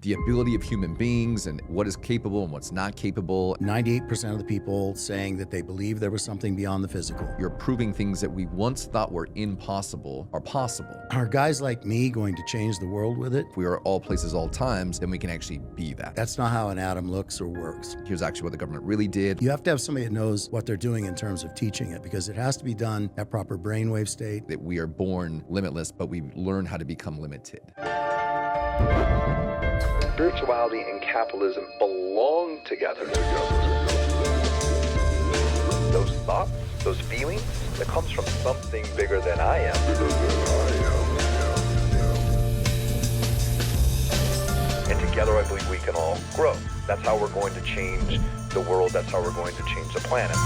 the ability of human beings and what is capable and what's not capable. 98% of the people saying that they believe there was something beyond the physical. You're proving things that we once thought were impossible are possible. Are guys like me going to change the world with it? If we are all places, all times, then we can actually be that. That's not how an atom looks or works. Here's actually what the government really did. You have to have somebody that knows what they're doing in terms of teaching it, because it has to be done at proper brainwave state. That we are born limitless, but we learn how to become limited. Spirituality and capitalism belong together. Those thoughts, those feelings, that comes from something bigger than I am. And together I believe we can all grow. That's how we're going to change the world. That's how we're going to change the planet.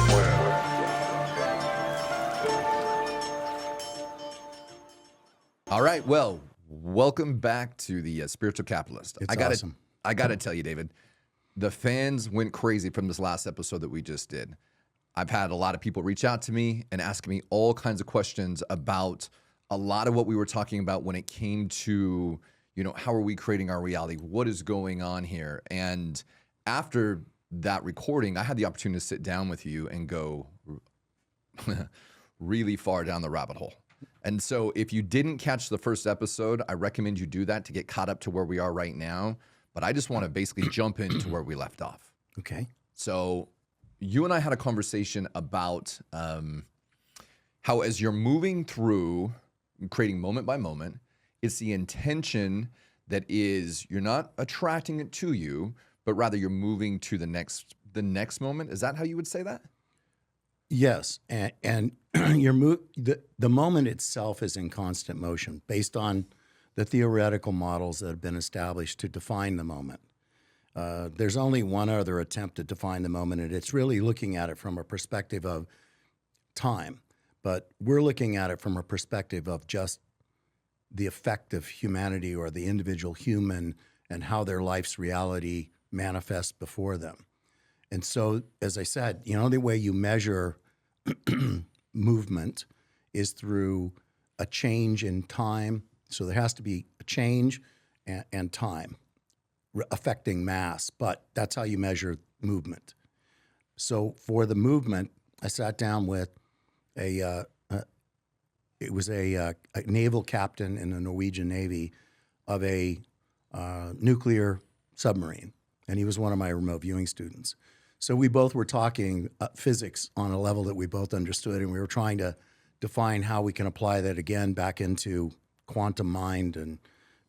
All right, well, welcome back to the Spiritual Capitalist. It's awesome. I gotta tell you, David, the fans went crazy from this last episode that we just did. I've had a lot of people reach out to me and ask me all kinds of questions about a lot of what we were talking about when it came to, how are we creating our reality? What is going on here? And after that recording, I had the opportunity to sit down with you and go really far down the rabbit hole. And so if you didn't catch the first episode, I recommend you do that to get caught up to where we are right now. But I just want to basically jump into where we left off. Okay. So you and I had a conversation about how as you're moving through creating moment by moment, it's the intention that is, you're not attracting it to you, but rather you're moving to the next moment. Is that how you would say that? Yes, and the moment itself is in constant motion based on the theoretical models that have been established to define the moment. There's only one other attempt to define the moment, and it's really looking at it from a perspective of time. But we're looking at it from a perspective of just the effect of humanity or the individual human and how their life's reality manifests before them. And so, as I said, the way you measure movement is through a change in time. So there has to be a change and time affecting mass, but that's how you measure movement. So for the movement, I sat down with a naval captain in the Norwegian Navy of a nuclear submarine, and he was one of my remote viewing students. So we both were talking physics on a level that we both understood, and we were trying to define how we can apply that again back into quantum mind and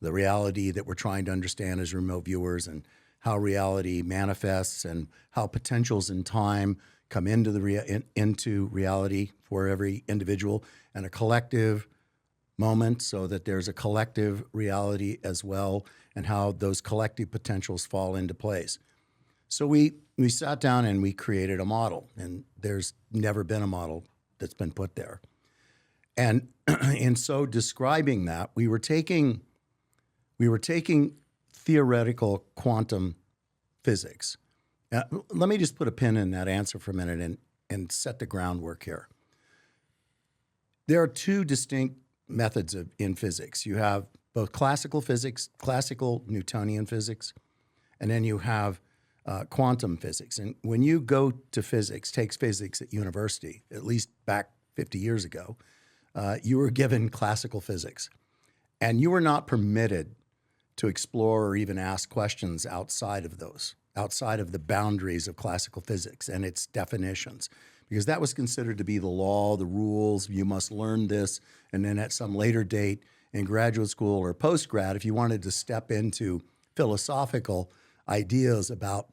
the reality that we're trying to understand as remote viewers, and how reality manifests and how potentials in time come into reality for every individual, and a collective moment so that there's a collective reality as well, and how those collective potentials fall into place. So we sat down and we created a model, and there's never been a model that's been put there. And in so describing that, we were taking theoretical quantum physics. Let me just put a pin in that answer for a minute and set the groundwork here. There are two distinct methods in physics. You have both classical physics, classical Newtonian physics, and then you have quantum physics. And when you go to physics, takes physics at university, at least back 50 years ago, you were given classical physics. And you were not permitted to explore or even ask questions outside of the boundaries of classical physics and its definitions, because that was considered to be the law, the rules, you must learn this. And then at some later date in graduate school or post-grad, if you wanted to step into philosophical ideas about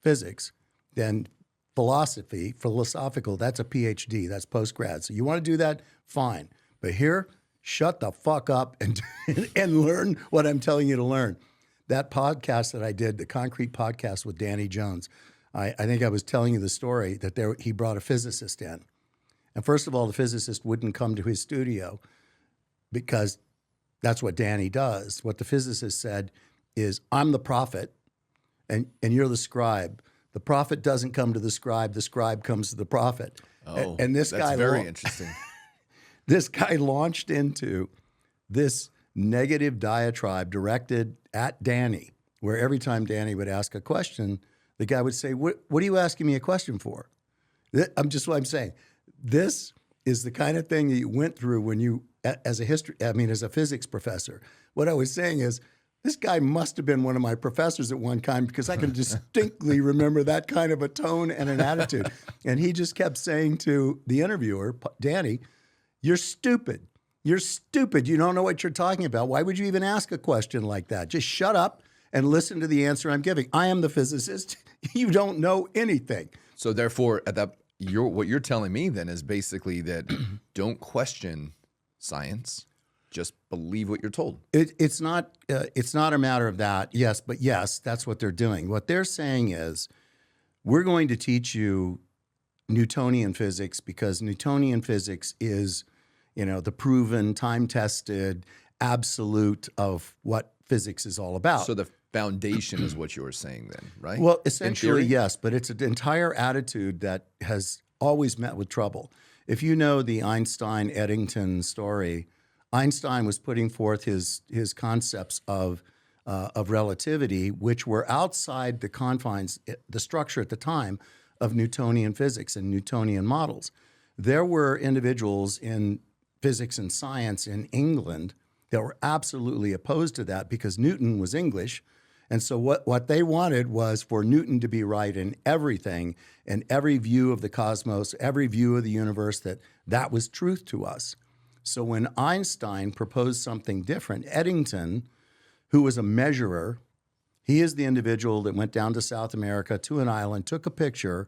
physics, then philosophical, that's a PhD, that's post-grad. So you want to do that, fine. But here, shut the fuck up and learn what I'm telling you to learn. That podcast that I did, the Concrete podcast with Danny Jones, I think I was telling you the story that he brought a physicist in. And first of all, the physicist wouldn't come to his studio because that's what Danny does. What the physicist said is, I'm the prophet and you're the scribe. The prophet doesn't come to the scribe comes to the prophet. Oh, and this that's guy very interesting. This guy launched into this negative diatribe directed at Danny where every time Danny would ask a question, the guy would say, what are you asking me a question for? What I'm saying. This is the kind of thing that you went through when you, as a physics professor. What I was saying is, this guy must have been one of my professors at one time, because I can distinctly remember that kind of a tone and an attitude. And he just kept saying to the interviewer, Danny, you're stupid. You're stupid. You don't know what you're talking about. Why would you even ask a question like that? Just shut up and listen to the answer I'm giving. I am the physicist. You don't know anything. So therefore, what you're telling me then is basically that don't question science. Just believe what you're told. It's not a matter of that. Yes, but yes, that's what they're doing. What they're saying is, we're going to teach you Newtonian physics, because Newtonian physics is, the proven, time-tested, absolute of what physics is all about. So the foundation is what you were saying then, right? Well, essentially, yes, but it's an entire attitude that has always met with trouble. If you know the Einstein-Eddington story, Einstein was putting forth his concepts of relativity, which were outside the confines, the structure at the time of Newtonian physics and Newtonian models. There were individuals in physics and science in England that were absolutely opposed to that, because Newton was English. And so what they wanted was for Newton to be right in everything, and every view of the cosmos, every view of the universe, that was truth to us. So when Einstein proposed something different, Eddington, who was a measurer, he is the individual that went down to South America to an island, took a picture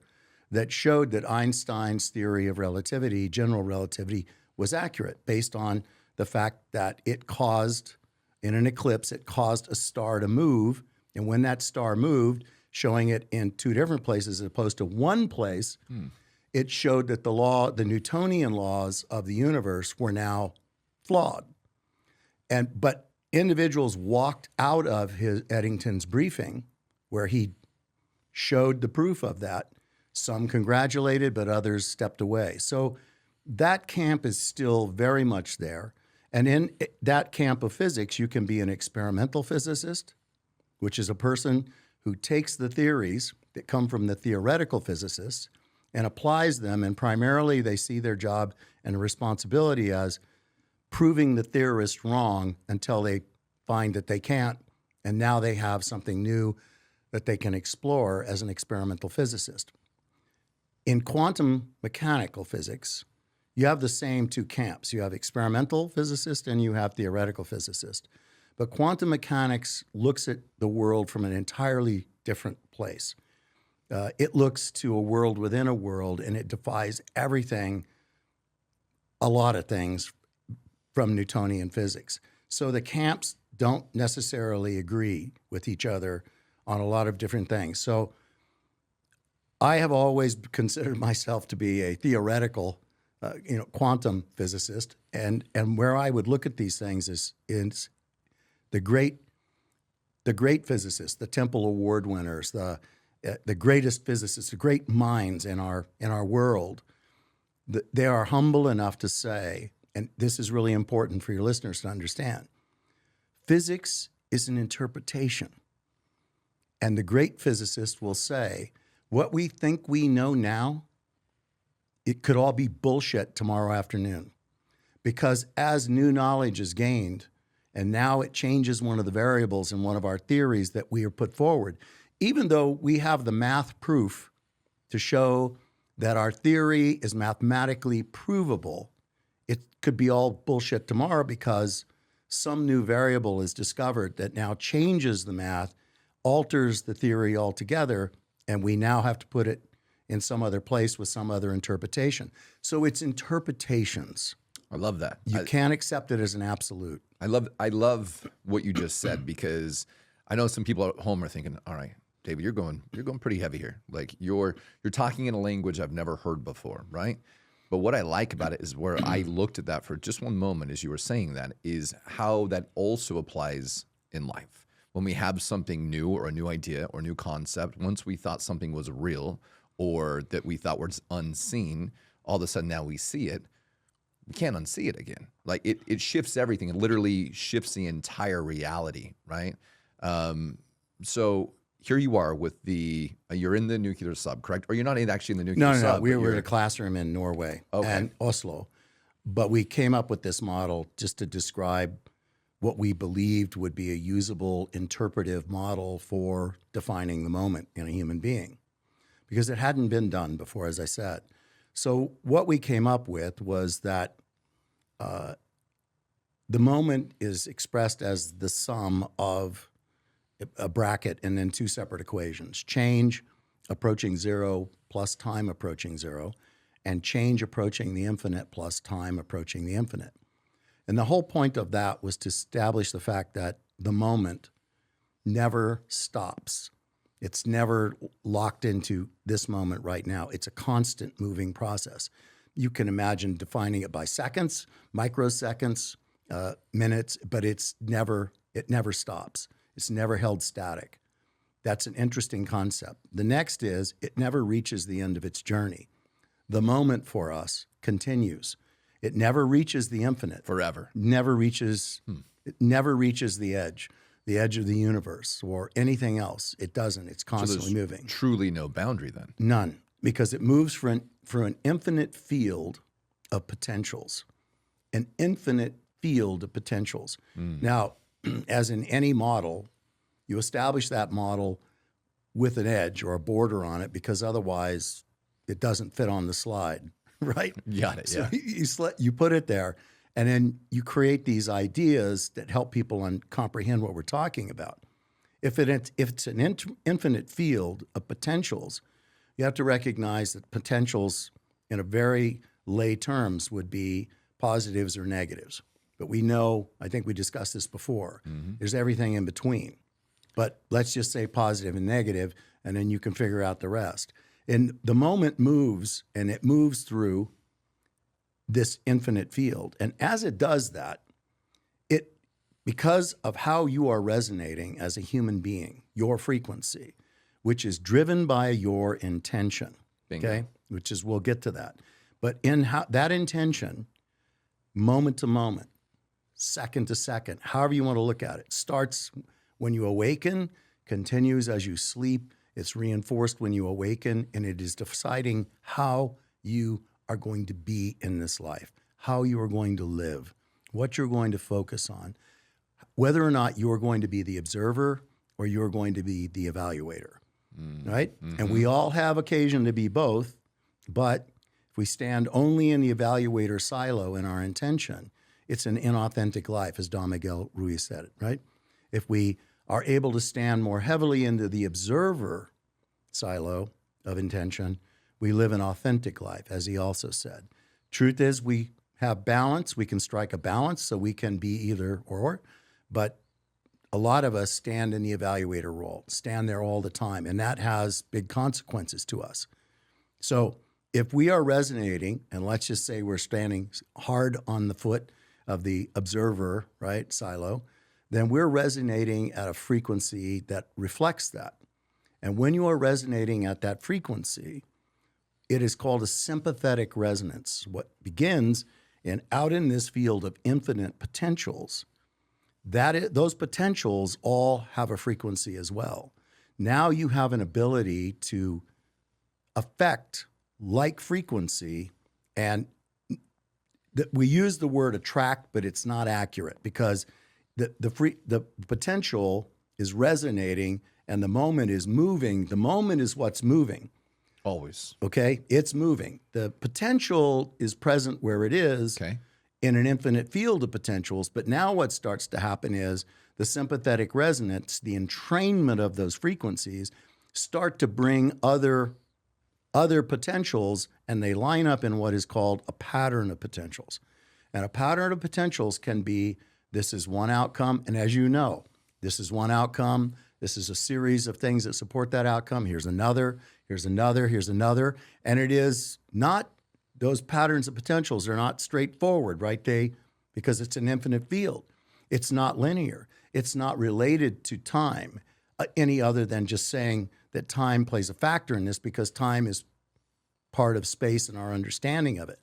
that showed that Einstein's theory of relativity, general relativity, was accurate, based on the fact that it caused, in an eclipse, it caused a star to move. And when that star moved, showing it in two different places as opposed to one place, it showed that the Newtonian laws of the universe were now flawed. But individuals walked out of Eddington's briefing, where he showed the proof of that. Some congratulated, but others stepped away. So that camp is still very much there. And in that camp of physics, you can be an experimental physicist, which is a person who takes the theories that come from the theoretical physicists and applies them, and primarily they see their job and responsibility as proving the theorist wrong until they find that they can't, and now they have something new that they can explore as an experimental physicist. In quantum mechanical physics, you have the same two camps. You have experimental physicist and you have theoretical physicist. But quantum mechanics looks at the world from an entirely different place. It looks to a world within a world, and it defies everything, a lot of things, from Newtonian physics. So the camps don't necessarily agree with each other on a lot of different things. So I have always considered myself to be a theoretical, quantum physicist, and where I would look at these things is the great physicists, the Temple Award winners, the greatest physicists, the great minds in our world. They are humble enough to say, and this is really important for your listeners to understand, physics is an interpretation. And the great physicist will say, what we think we know now, it could all be bullshit tomorrow afternoon. Because as new knowledge is gained, and now it changes one of the variables in one of our theories that we are put forward, even though we have the math proof to show that our theory is mathematically provable, it could be all bullshit tomorrow because some new variable is discovered that now changes the math, alters the theory altogether, and we now have to put it in some other place with some other interpretation. So it's interpretations. I love that. You can't accept it as an absolute. I love what you just said, because I know some people at home are thinking, all right, David, you're going pretty heavy here. Like you're talking in a language I've never heard before, right? But what I like about it is where I looked at that for just one moment as you were saying that, is how that also applies in life. When we have something new or a new idea or new concept, once we thought something was real or that we thought was unseen, all of a sudden now we see it. We can't unsee it again. Like it shifts everything. It literally shifts the entire reality, right? So here you are with the, you're in the nuclear sub, correct? Or you're not actually in the nuclear sub. No. We but were you're- in a classroom in Norway Okay. and Oslo. But we came up with this model just to describe what we believed would be a usable interpretive model for defining the moment in a human being, because it hadn't been done before, as I said. So what we came up with was that the moment is expressed as the sum of a bracket and then two separate equations: change approaching zero plus time approaching zero, and change approaching the infinite plus time approaching the infinite. And the whole point of that was to establish the fact that the moment never stops. It's never locked into this moment right now. It's a constant moving process. You can imagine defining it by seconds, microseconds, minutes, but it never stops. It's never held static. That's an interesting concept. The next is it never reaches the end of its journey. The moment for us continues. It never reaches the infinite. Forever. It never reaches the edge of the universe or anything else. It doesn't. It's constantly moving. Truly no boundary then. None, because it moves through an infinite field of potentials. An infinite field of potentials. Now, as in any model, you establish that model with an edge or a border on it, because otherwise it doesn't fit on the slide, right? Got it, yeah. So you put it there, and then you create these ideas that help people comprehend what we're talking about. If it's an infinite field of potentials, you have to recognize that potentials, in a very lay terms, would be positives or negatives. But we know, I think we discussed this before, there's everything in between. But let's just say positive and negative, and then you can figure out the rest. And the moment moves, and it moves through this infinite field. And as it does that, because of how you are resonating as a human being, your frequency, which is driven by your intention, Bingo. okay? Which is, we'll get to that. But in that intention, moment to moment, second to second, however you want to look at it, starts when you awaken, continues as you sleep, it's reinforced when you awaken, and it is deciding how you are going to be in this life, how you are going to live, what you're going to focus on, whether or not you're going to be the observer or you're going to be the evaluator, right? And we all have occasion to be both, but if we stand only in the evaluator silo in our intention, it's an inauthentic life, as Don Miguel Ruiz said it, right? If we are able to stand more heavily into the observer silo of intention, we live an authentic life, as he also said. Truth is, we have balance. We can strike a balance, so we can be either or, but a lot of us stand in the evaluator role, stand there all the time, and that has big consequences to us. So if we are resonating, and let's just say we're standing hard on the foot of the observer, right, silo, then we're resonating at a frequency that reflects that. And when you are resonating at that frequency, it is called a sympathetic resonance. What begins out in this field of infinite potentials, those potentials all have a frequency as well. Now you have an ability to affect like frequency, and we use the word attract, but it's not accurate, because the potential is resonating and the moment is moving. The moment is what's moving. Always. Okay? It's moving. The potential is present where it is in an infinite field of potentials. But now what starts to happen is the sympathetic resonance, the entrainment of those frequencies, start to bring other potentials, and they line up in what is called a pattern of potentials. And a pattern of potentials can be, this is one outcome, and as you know, this is one outcome. This is a series of things that support that outcome. Here's another, here's another, here's another. And it is not, those patterns of potentials are not straightforward, right? Because it's an infinite field. It's not linear. It's not related to time any other than just saying that time plays a factor in this, because time is part of space and our understanding of it.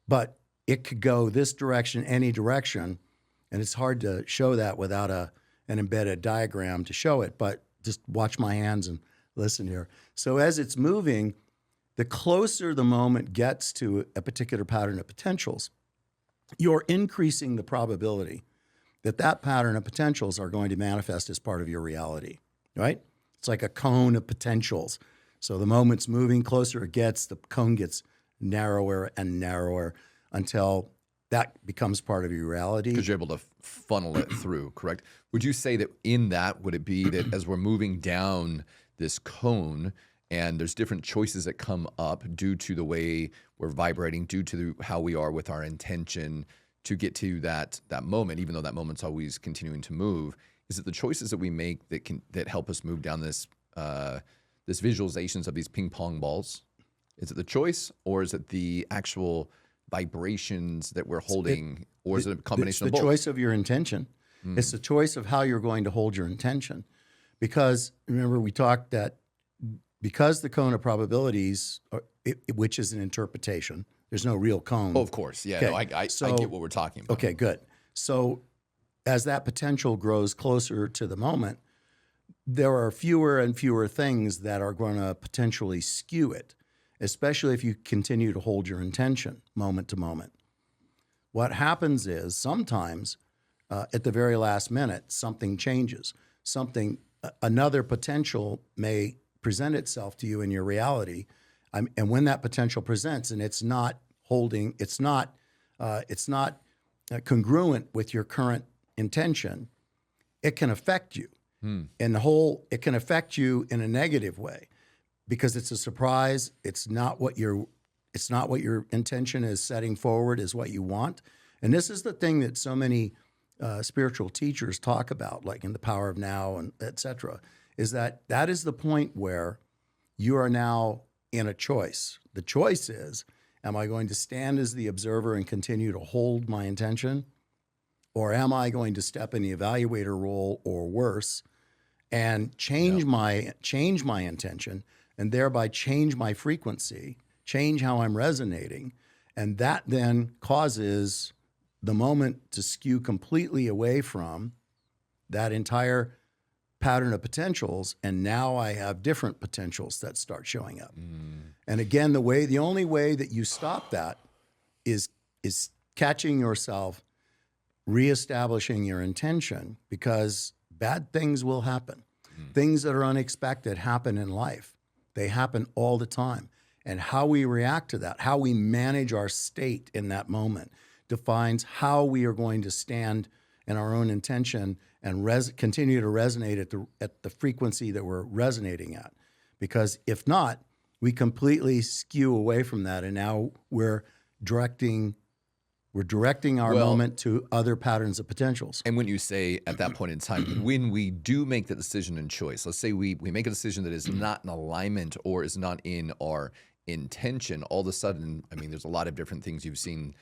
But it could go this direction, any direction, and it's hard to show that without an embedded diagram to show it. But just watch my hands and listen here. So as it's moving, the closer the moment gets to a particular pattern of potentials, you're increasing the probability that that pattern of potentials are going to manifest as part of your reality, right? It's like a cone of potentials. So the moment's moving, closer it gets, the cone gets narrower and narrower until that becomes part of your reality. Because you're able to funnel it through, correct? Would you say that in that, would it be that as we're moving down this cone and there's different choices that come up due to the way we're vibrating, due to how we are with our intention to get to that moment, even though that moment's always continuing to move, is it the choices that we make that help us move down this visualizations of these ping pong balls? Is it the choice, or is it the actual vibrations that we're holding, or is it a combination of both? It's the choice of your intention. It's the choice of how you're going to hold your intention. Because remember, we talked that because the cone of probabilities, which is an interpretation, there's no real cone. Oh, of course. Yeah, Okay. no, I get what we're talking about. Okay, good. So as that potential grows closer to the moment, there are fewer and fewer things that are going to potentially skew it, especially if you continue to hold your intention moment to moment. What happens is sometimes at the very last minute, something changes. Another potential may present itself to you in your reality. And when that potential presents and it's not congruent with your current intention, it can affect you. And it can affect you in a negative way because it's a surprise. It's not what your intention is setting forward is what you want. And this is the thing that so many spiritual teachers talk about, like in The Power of Now and et cetera, is that is the point where you are now in a choice. The choice is, am I going to stand as the observer and continue to hold my intention? Or am I going to step in the evaluator role or worse and change my intention and thereby change my frequency, change how I'm resonating? And that then causes the moment to skew completely away from that entire pattern of potentials, and now I have different potentials that start showing up. And again, the only way that you stop that is catching yourself, reestablishing your intention, because bad things will happen. Things that are unexpected happen in life. They happen all the time. And how we react to that, how we manage our state in that moment, defines how we are going to stand in our own intention and continue to resonate at the frequency that we're resonating at. Because if not, we completely skew away from that, and now we're directing our moment to other patterns of potentials. And when you say at that point in time, when we do make the decision and choice, let's say we make a decision that is not in alignment or is not in our intention, all of a sudden, I mean, there's a lot of different things you've seen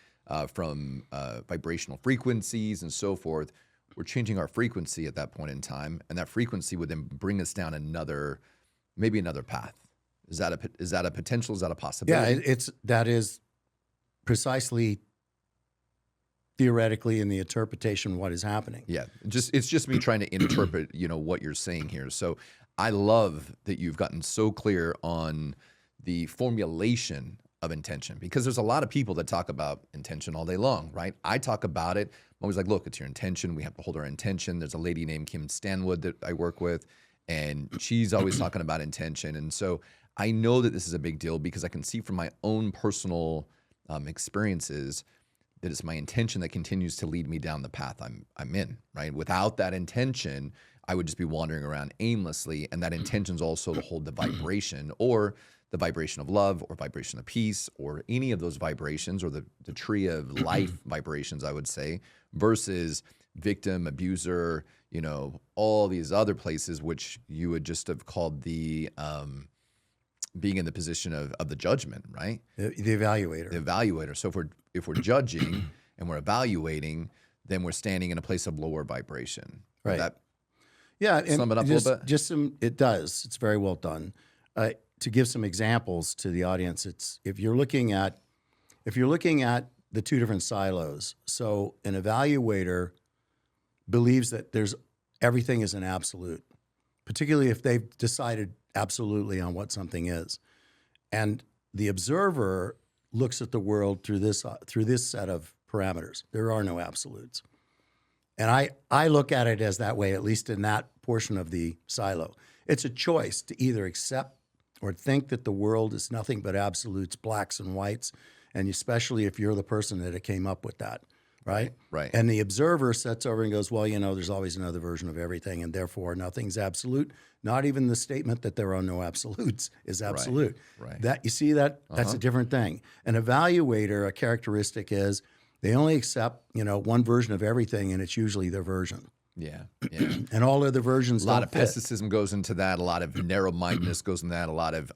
from vibrational frequencies and so forth. We're changing our frequency at that point in time, and that frequency would then bring us down maybe another path. Is that a potential? Is that a possibility? Yeah, that is precisely theoretically in the interpretation of what is happening. Yeah, it's just me trying to interpret, what you're saying here. So I love that you've gotten so clear on the formulation of intention, because there's a lot of people that talk about intention all day long, right? I talk about it. I'm always like, look, it's your intention. We have to hold our intention. There's a lady named Kim Stanwood that I work with, and she's always talking about intention. And so I know that this is a big deal because I can see from my own personal experiences that it's my intention that continues to lead me down the path I'm in, right? Without that intention, I would just be wandering around aimlessly. And that intention is also to hold the vibration, or the vibration of love, or vibration of peace, or any of those vibrations, or the tree of life vibrations, I would say, versus victim, abuser, all these other places, which you would just have called the being in the position of the judgment, right? The evaluator. The evaluator. So if we're judging and we're evaluating, then we're standing in a place of lower vibration. Right. That Yeah, sum it up a little bit? It does. It's very well done. To give some examples to the audience, it's if you're looking at the two different silos. So an evaluator believes that everything is an absolute. particularly if they've decided absolutely on what something is. And the observer looks at the world through this set of parameters. There are no absolutes. And I look at it as that way, at least in that portion of the silo. It's a choice to either accept or think that the world is nothing but absolutes, blacks and whites, and especially if you're the person that came up with that, right? Right. And the observer sits over and goes, well, there's always another version of everything, and therefore nothing's absolute. Not even the statement that there are no absolutes is absolute. Right. That, you see that? That's a different thing. An evaluator, a characteristic is they only accept, one version of everything, and it's usually their version. Yeah. And all other versions A lot don't of fit. pessimism goes into that. A lot of narrow-mindedness goes into that. A lot of,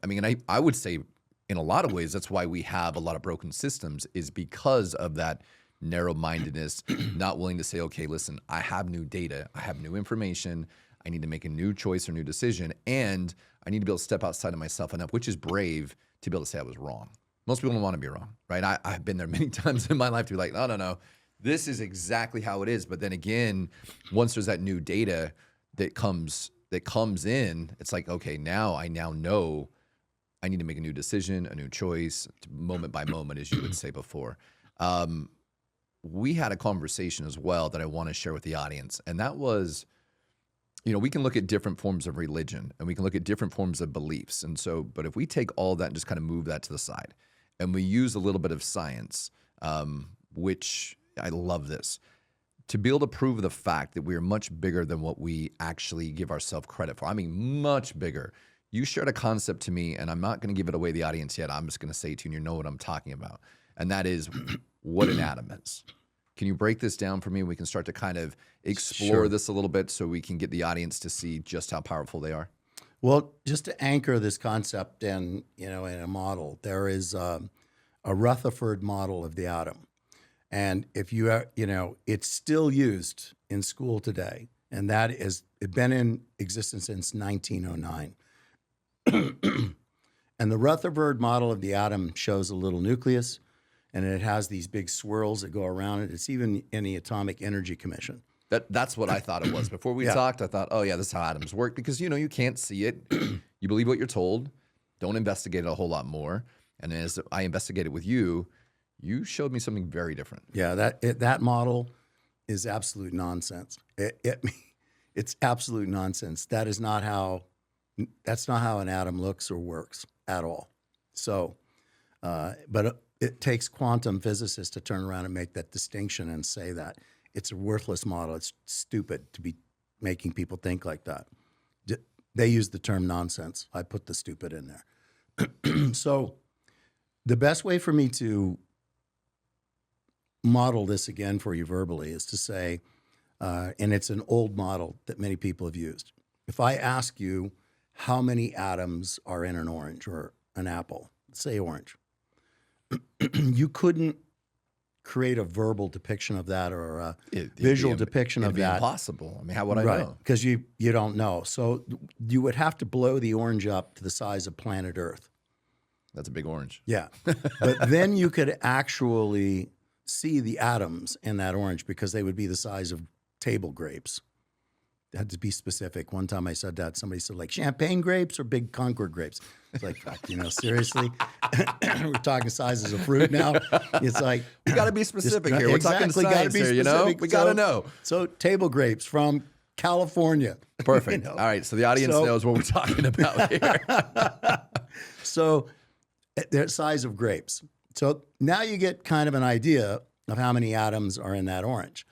I would say in a lot of ways, that's why we have a lot of broken systems, is because of that narrow-mindedness, not willing to say, okay, listen, I have new data, I have new information, I need to make a new choice or new decision, and I need to be able to step outside of myself enough, which is brave, to be able to say I was wrong. Most people don't want to be wrong, right? I've been there many times in my life to be like, no, this is exactly how it is. But then again, once there's that new data that comes in, it's like, okay, I now know I need to make a new decision, a new choice, moment by moment, as you would say before. We had a conversation as well that I want to share with the audience, and that was, we can look at different forms of religion and we can look at different forms of beliefs. And so, but if we take all that and just kind of move that to the side and we use a little bit of science, which I love this, to be able to prove the fact that we are much bigger than what we actually give ourselves credit for. I mean, much bigger. You shared a concept to me, and I'm not going to give it away to the audience yet. I'm just going to say it to you, and you know what I'm talking about. And that is what an atom is. Can you break this down for me? We can start to kind of explore this a little bit so we can get the audience to see just how powerful they are. Well, just to anchor this concept in a model, there is a Rutherford model of the atom. And if it's still used in school today, and that is been in existence since 1909. And the Rutherford model of the atom shows a little nucleus, and it has these big swirls that go around it. It's even in the Atomic Energy Commission. That's what I thought it was. Before we talked, I thought, oh yeah, this is how atoms work, because you can't see it. You believe what you're told. Don't investigate it a whole lot more. And as I investigated with you, you showed me something very different. Yeah, that model is absolute nonsense. It's absolute nonsense. That's not how an atom looks or works at all. So, but it takes quantum physicists to turn around and make that distinction and say that it's a worthless model. It's stupid to be making people think like that. They use the term nonsense. I put the stupid in there. So the best way for me to model this again for you verbally is to say, and it's an old model that many people have used. If I ask you how many atoms are in an orange or an apple, say orange, you couldn't create a verbal depiction of that or a visual depiction of that. It'd be impossible. I mean, how would I know? Because you don't know. So you would have to blow the orange up to the size of planet Earth. That's a big orange. Yeah. But then you could actually see the atoms in that orange because they would be the size of table grapes. It had to be specific. One time I said that, somebody said, like, champagne grapes or big Concord grapes? It's like, seriously? We're talking sizes of fruit now. It's like, we got to be specific here. We're talking science here, We got to know. So table grapes from California. Perfect. All right. So the audience knows what we're talking about here. So their size of grapes. So now you get kind of an idea of how many atoms are in that orange.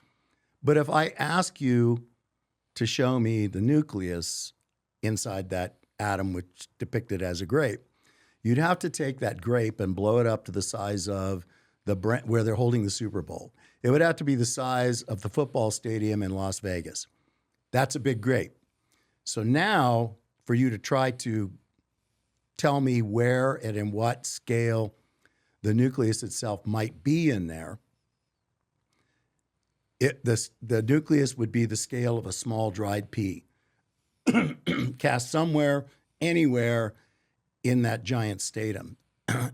But if I ask you to show me the nucleus inside that atom, which depicted as a grape, you'd have to take that grape and blow it up to the size of where they're holding the Super Bowl. It would have to be the size of the football stadium in Las Vegas. That's a big grape. So now for you to try to tell me where and in what scale the nucleus itself might be in there, the nucleus would be the scale of a small dried pea, cast somewhere, anywhere in that giant statum.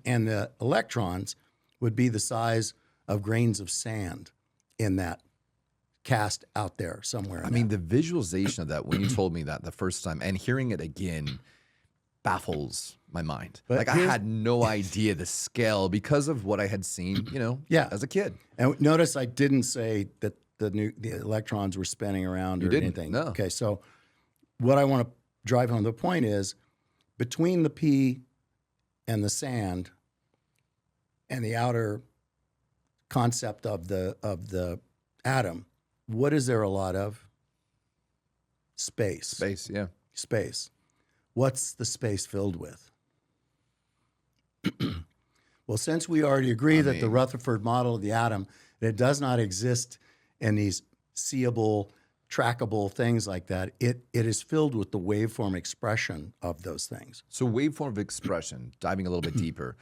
And the electrons would be the size of grains of sand in that cast out there somewhere. I mean, the visualization of that when you told me that the first time and hearing it again baffles my mind. But Like I had no idea the scale because of what I had seen, as a kid. And notice I didn't say that the electrons were spinning around or didn't, anything. no. Okay, so what I want to drive home the point is between the pea and the sand and the outer concept of the atom, what is there a lot of? Space. Space, yeah. Space. What's the space filled with? Well, since we already agree that the Rutherford model of the atom, that it does not exist in these seeable, trackable things like that, it is filled with the waveform expression of those things. So waveform of expression, diving a little bit deeper.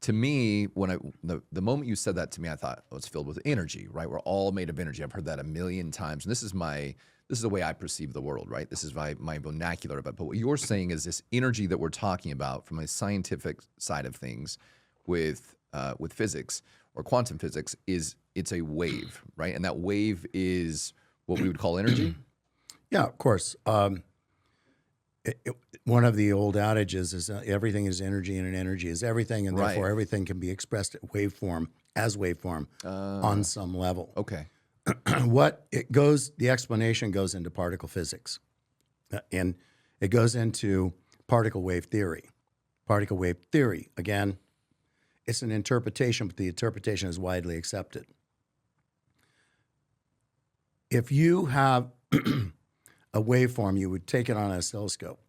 To me, when the moment you said that to me, I thought, oh, it's filled with energy, right? We're all made of energy. I've heard that a million times. And this is the way I perceive the world, right? This is my vernacular of it. But what you're saying is this energy that we're talking about from a scientific side of things with physics or quantum physics it's a wave, right? And that wave is what we would call energy? Yeah, of course. One of the old adages is everything is energy and an energy is everything, and therefore everything can be expressed as waveform on some level. Okay. The explanation goes into particle physics, and it goes into particle wave theory. Particle wave theory, again, it's an interpretation, but the interpretation is widely accepted. If you have a waveform, you would take it on an oscilloscope.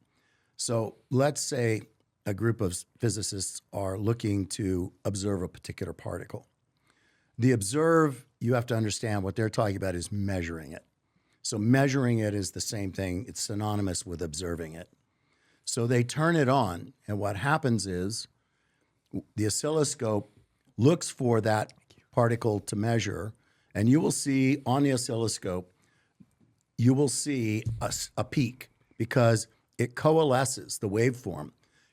So let's say a group of physicists are looking to observe a particular particle. You have to understand what they're talking about is measuring it. So measuring it is the same thing. It's synonymous with observing it. So they turn it on, and what happens is the oscilloscope looks for that particle to measure, and you will see on the oscilloscope, you will see a peak because it coalesces, the waveform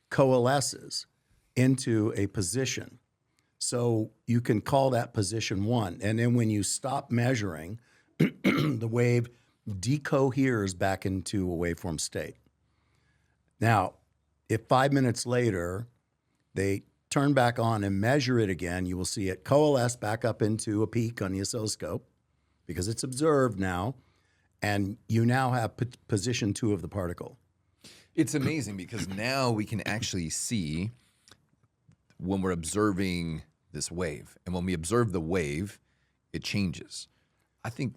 coalesces into a position. So you can call that position 1. And then when you stop measuring, the wave decoheres back into a waveform state. Now, if 5 minutes later they turn back on and measure it again, you will see it coalesce back up into a peak on the oscilloscope because it's observed now, and you now have position 2 of the particle. It's amazing because now we can actually see when we're observing this wave. And when we observe the wave, it changes. I think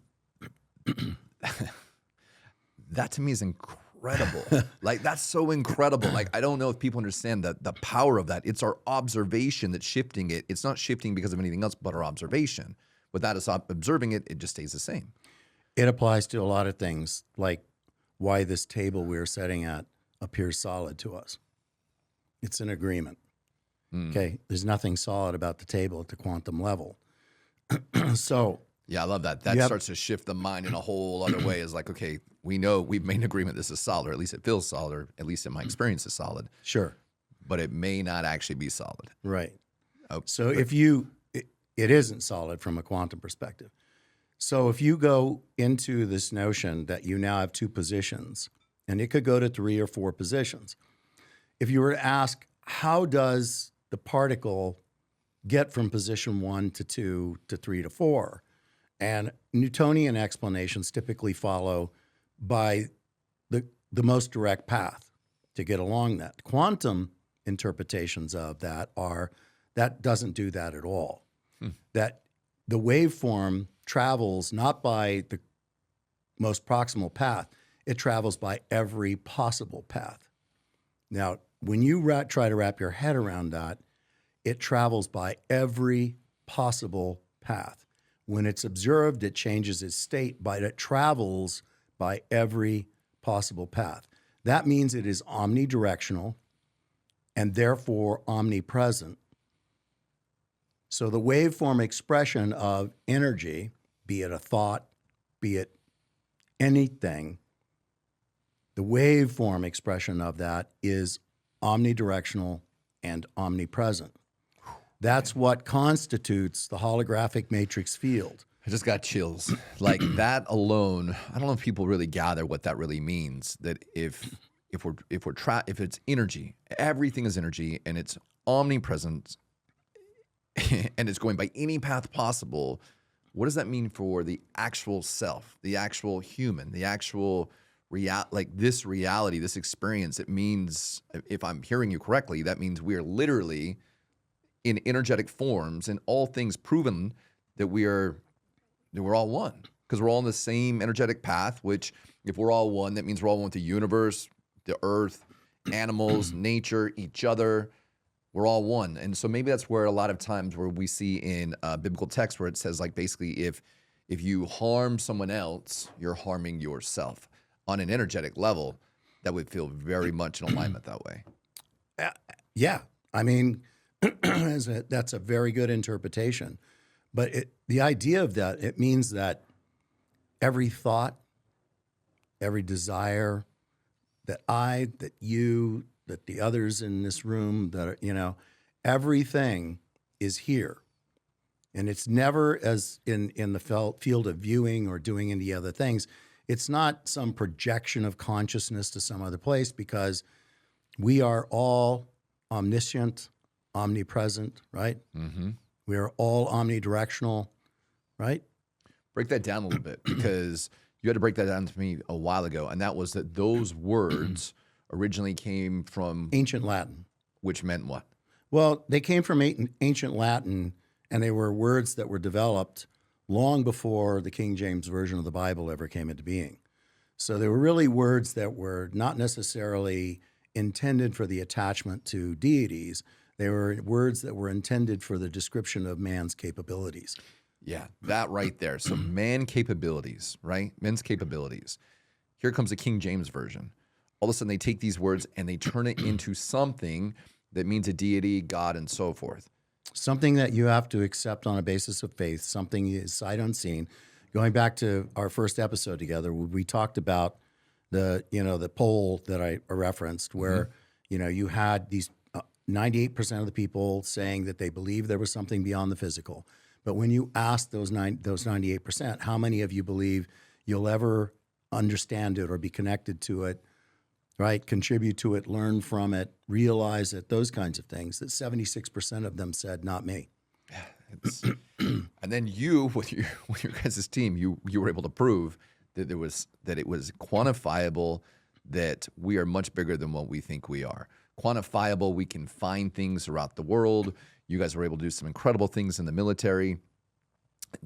that to me is incredible. Like, that's so incredible. Like, I don't know if people understand the power of that. It's our observation that's shifting it. It's not shifting because of anything else but our observation. Without us observing it, it just stays the same. It applies to a lot of things, like why this table we're sitting at appears solid to us. It's an agreement. Okay, there's nothing solid about the table at the quantum level. So yeah, I love that. That starts to shift the mind in a whole other way. It's like, okay, we know we've made an agreement this is solid, or at least it feels solid, or at least in my experience is solid. Sure. But it may not actually be solid. Right. Oh, So it isn't solid from a quantum perspective. So if you go into this notion that you now have 2 positions, and it could go to 3 or 4 positions. If you were to ask, how does the particle get from position 1 to 2 to 3 to 4? And Newtonian explanations typically follow by the most direct path to get along that. Quantum interpretations of that doesn't do that at all. That the waveform travels not by the most proximal path, it travels by every possible path. Now, when you try to wrap your head around that, it travels by every possible path. When it's observed, it changes its state, but it travels by every possible path. That means it is omnidirectional and therefore omnipresent. So the waveform expression of energy, be it a thought, be it anything, the waveform expression of that is omnidirectional and omnipresent. That's what constitutes the holographic matrix field. I just got chills. Like that alone, I don't know if people really gather what that really means. That if it's energy, everything is energy and it's omnipresent and it's going by any path possible. What does that mean for the actual self, the actual human, the actual this reality, this experience? It means, if I'm hearing you correctly, that means we are literally in energetic forms and all things proven that we're all one because we're all on the same energetic path, which if we're all one, that means we're all one with the universe, the earth, animals, nature, each other. We're all one. And so maybe that's where a lot of times where we see in biblical text where it says like basically if you harm someone else, you're harming yourself. On an energetic level, that would feel very much in alignment that way. Yeah. I mean, that's a very good interpretation. But the idea of that, it means that every thought, every desire, that you, that the others in this room, that are, everything is here. And it's never as in the field of viewing or doing any other things. It's not some projection of consciousness to some other place because we are all omniscient, omnipresent, right? Mm-hmm. We are all omnidirectional, right? Break that down a little bit because you had to break that down to me a while ago. And that was that those words originally came from ancient Latin. Which meant what? Well, they came from ancient Latin, and they were words that were developed long before the King James Version of the Bible ever came into being. So they were really words that were not necessarily intended for the attachment to deities. They were words that were intended for the description of man's capabilities. Yeah, that right there. So man capabilities, right? Men's capabilities. Here comes the King James Version. All of a sudden they take these words and they turn it into something that means a deity, God, and so forth. Something that you have to accept on a basis of faith, something is sight unseen. Going back to our first episode together, we talked about the poll that I referenced where, you had these 98% of the people saying that they believe there was something beyond the physical. But when you ask those 98%, how many of you believe you'll ever understand it or be connected to it, right? Contribute to it, learn from it, realize it, those kinds of things, that 76% of them said, not me. And then you, with your guys' team, you were able to prove that it was quantifiable, that we are much bigger than what we think we are. Quantifiable, we can find things throughout the world. You guys were able to do some incredible things in the military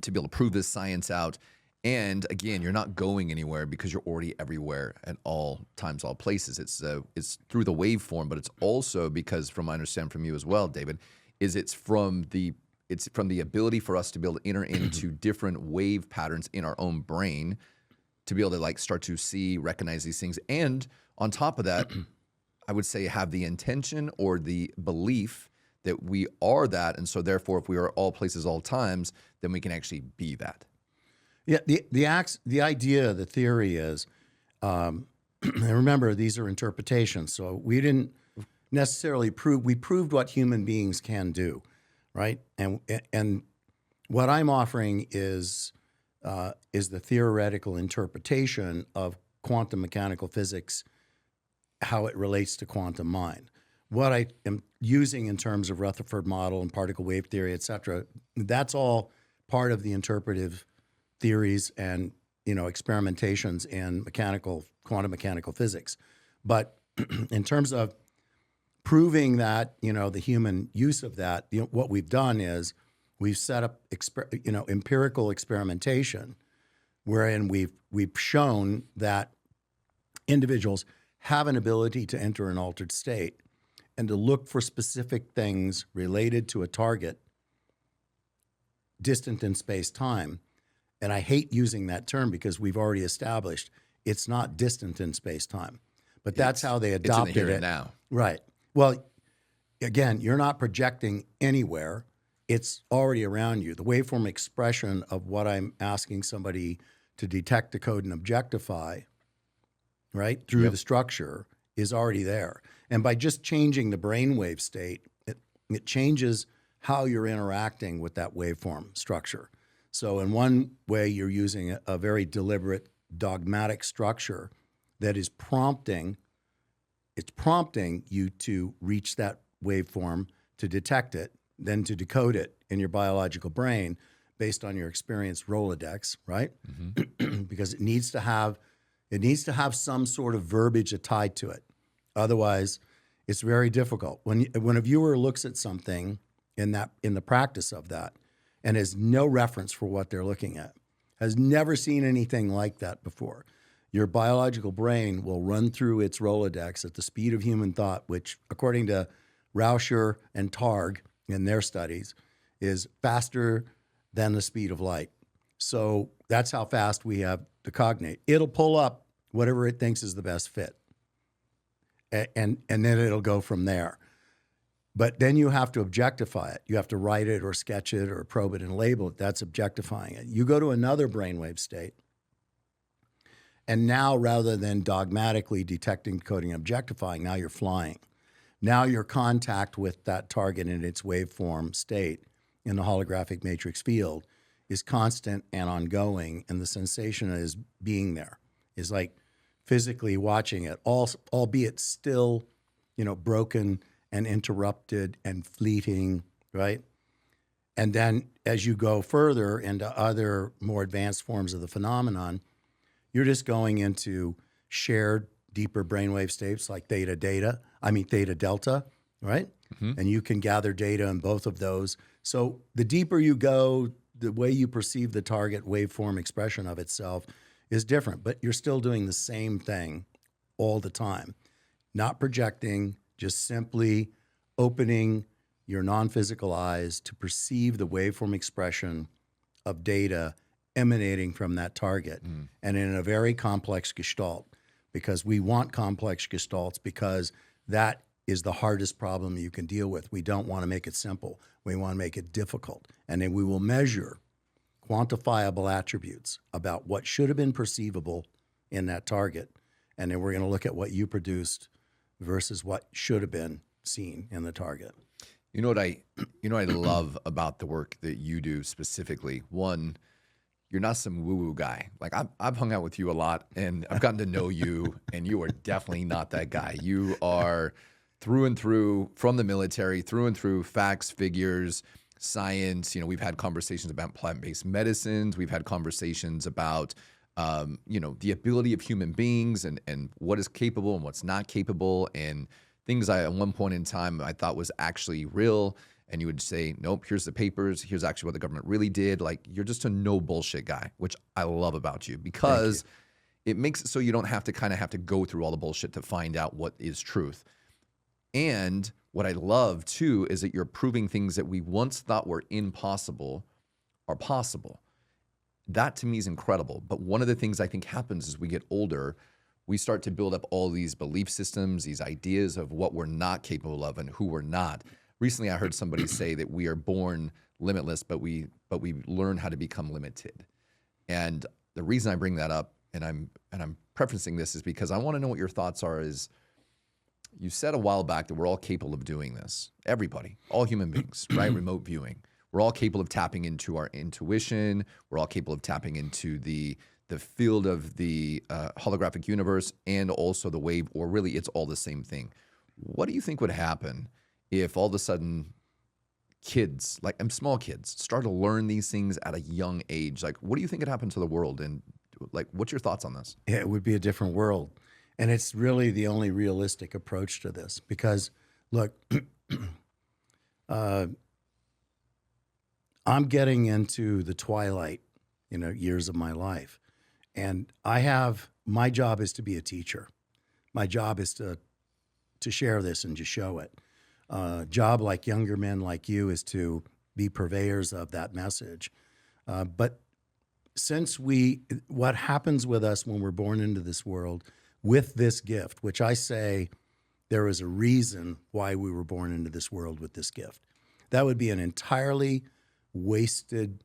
to be able to prove this science out. And again, you're not going anywhere because you're already everywhere at all times, all places. It's through the waveform, but it's also because, from what I understand from you as well, David, it's from the ability for us to be able to enter into different wave patterns in our own brain to be able to start to see, recognize these things. And on top of that, I would say have the intention or the belief that we are that. And so therefore, if we are all places, all times, then we can actually be that. Yeah, the idea, the theory is, and remember, these are interpretations. So we didn't necessarily prove, we proved what human beings can do, right? And what I'm offering is the theoretical interpretation of quantum mechanical physics, how it relates to quantum mind. What I am using in terms of Rutherford model and particle wave theory, et cetera, that's all part of the interpretive theories and experimentations in quantum mechanical physics. But in terms of proving that the human use of that, what we've done is we've set up empirical experimentation, wherein we've shown that individuals have an ability to enter an altered state and to look for specific things related to a target distant in space-time. And I hate using that term because we've already established it's not distant in space-time. But that's how they adopted it's in the here it. And now. Right. Well, again, you're not projecting anywhere. It's already around you. The waveform expression of what I'm asking somebody to detect, decode, and objectify, right, through the structure is already there. And by just changing the brainwave state, it changes how you're interacting with that waveform structure. So in one way, you're using a very deliberate dogmatic structure that is prompting you to reach that waveform, to detect it, then to decode it in your biological brain based on your experience Rolodex, right? Because it needs to have some sort of verbiage tied to it. Otherwise, it's very difficult. When a viewer looks at something in the practice of that and has no reference for what they're looking at, has never seen anything like that before, your biological brain will run through its Rolodex at the speed of human thought, which, according to Rauscher and Targ in their studies, is faster than the speed of light. So that's how fast we have to cognate. It'll pull up whatever it thinks is the best fit. And then it'll go from there. But then you have to objectify it. You have to write it or sketch it or probe it and label it. That's objectifying it. You go to another brainwave state, and now rather than dogmatically detecting, decoding, objectifying, now you're flying. Now your contact with that target in its waveform state in the holographic matrix field is constant and ongoing, and the sensation is being there, is like physically watching it, albeit still, broken and interrupted and fleeting, right? And then as you go further into other more advanced forms of the phenomenon, you're just going into shared deeper brainwave states like theta delta, right? And you can gather data in both of those. So the deeper you go, the way you perceive the target waveform expression of itself is different, but you're still doing the same thing all the time. Not projecting, just simply opening your non-physical eyes to perceive the waveform expression of data emanating from that target, and in a very complex gestalt, because we want complex gestalts because that is the hardest problem you can deal with. We don't want to make it simple. We want to make it difficult. And then we will measure quantifiable attributes about what should have been perceivable in that target. And then we're going to look at what you produced versus what should have been seen in the target. You know what I love about the work that you do specifically? One, you're not some woo-woo guy. Like I've hung out with you a lot and I've gotten to know you, and you are definitely not that guy. You are through and through from the military, through and through facts, figures, science. We've had conversations about plant-based medicines. We've had conversations about, the ability of human beings and what is capable and what's not capable, and things at one point in time I thought was actually real. And you would say, nope, here's the papers. Here's actually what the government really did. Like, you're just a no bullshit guy, which I love about you, because it makes it so you don't have to go through all the bullshit to find out what is truth. And what I love too is that you're proving things that we once thought were impossible are possible. That to me is incredible. But one of the things I think happens as we get older, we start to build up all these belief systems, these ideas of what we're not capable of and who we're not. Recently, I heard somebody say that we are born limitless, but we learn how to become limited. And the reason I bring that up, and I'm preferencing this, is because I want to know what your thoughts are. Is you said a while back that we're all capable of doing this. Everybody, all human beings, right? Remote viewing. We're all capable of tapping into our intuition. We're all capable of tapping into the field of the holographic universe and also the wave, or really it's all the same thing. What do you think would happen if all of a sudden kids, small kids, start to learn these things at a young age? Like, what do you think would happen to the world? And what's your thoughts on this? Yeah, it would be a different world. And it's really the only realistic approach to this because, look, I'm getting into the twilight, years of my life. And my job is to be a teacher. My job is to share this and just show it. Job like younger men like you is to be purveyors of that message. But what happens with us when we're born into this world with this gift, which I say there is a reason why we were born into this world with this gift. That would be an entirely wasted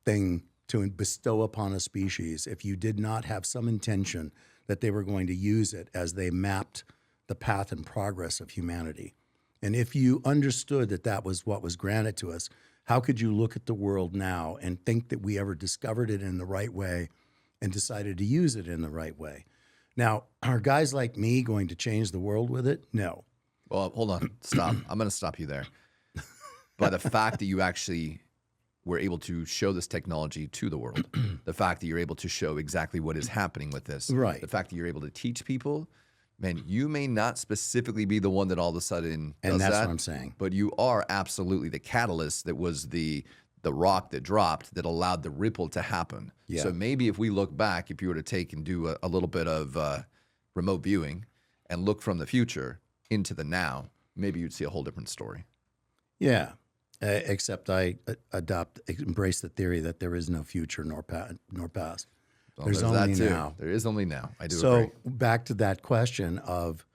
thing to bestow upon a species if you did not have some intention that they were going to use it as they mapped the path and progress of humanity. And if you understood that that was what was granted to us, How could you look at the world now and think that we ever discovered it in the right way and decided to use it in the right way? Now, are guys like me going to change the world with it? No. Well, hold on. Stop. I'm going to stop you there. By the fact that you actually were able to show this technology to the world, the fact that you're able to show exactly what is happening with this, Right. the fact that you're able to teach people, man, you may not specifically be the one that all of a sudden does And that's that, what I'm saying. but you are absolutely the catalyst that was the rock that dropped that allowed the ripple to happen. Yeah. So maybe if we look back, if you were to take and do a little bit of remote viewing and look from the future into the now, maybe you'd see a whole different story. Yeah. Except I embrace the theory that there is no future nor past. Well, There's that only too. now. There is only now. I do So agree. back to that question of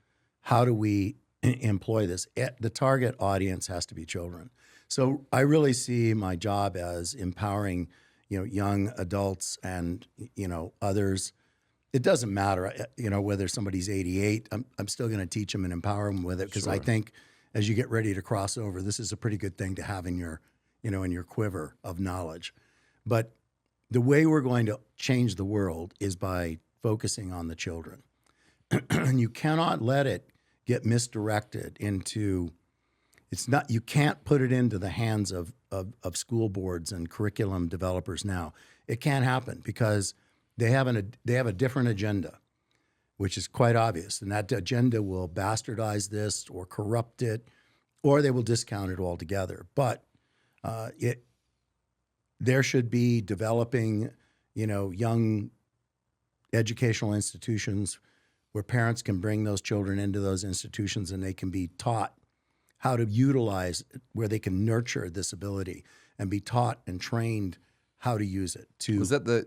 how do we employ this? The target audience has to be children. So I really see my job as empowering, young adults and, others. It doesn't matter, whether somebody's 88. I'm still going to teach them and empower them with it because I Sure. think as you get ready to cross over, this is a pretty good thing to have in your, in your quiver of knowledge. But the way we're going to change the world is by focusing on the children. And you cannot let it get misdirected into, you can't put it into the hands of school boards and curriculum developers now. It can't happen because they have a different agenda, which is quite obvious. And that agenda will bastardize this or corrupt it, or they will discount it altogether. But there should be developing, young educational institutions where parents can bring those children into those institutions and they can be taught how to utilize, where they can nurture this ability and be taught and trained how to use it. Was that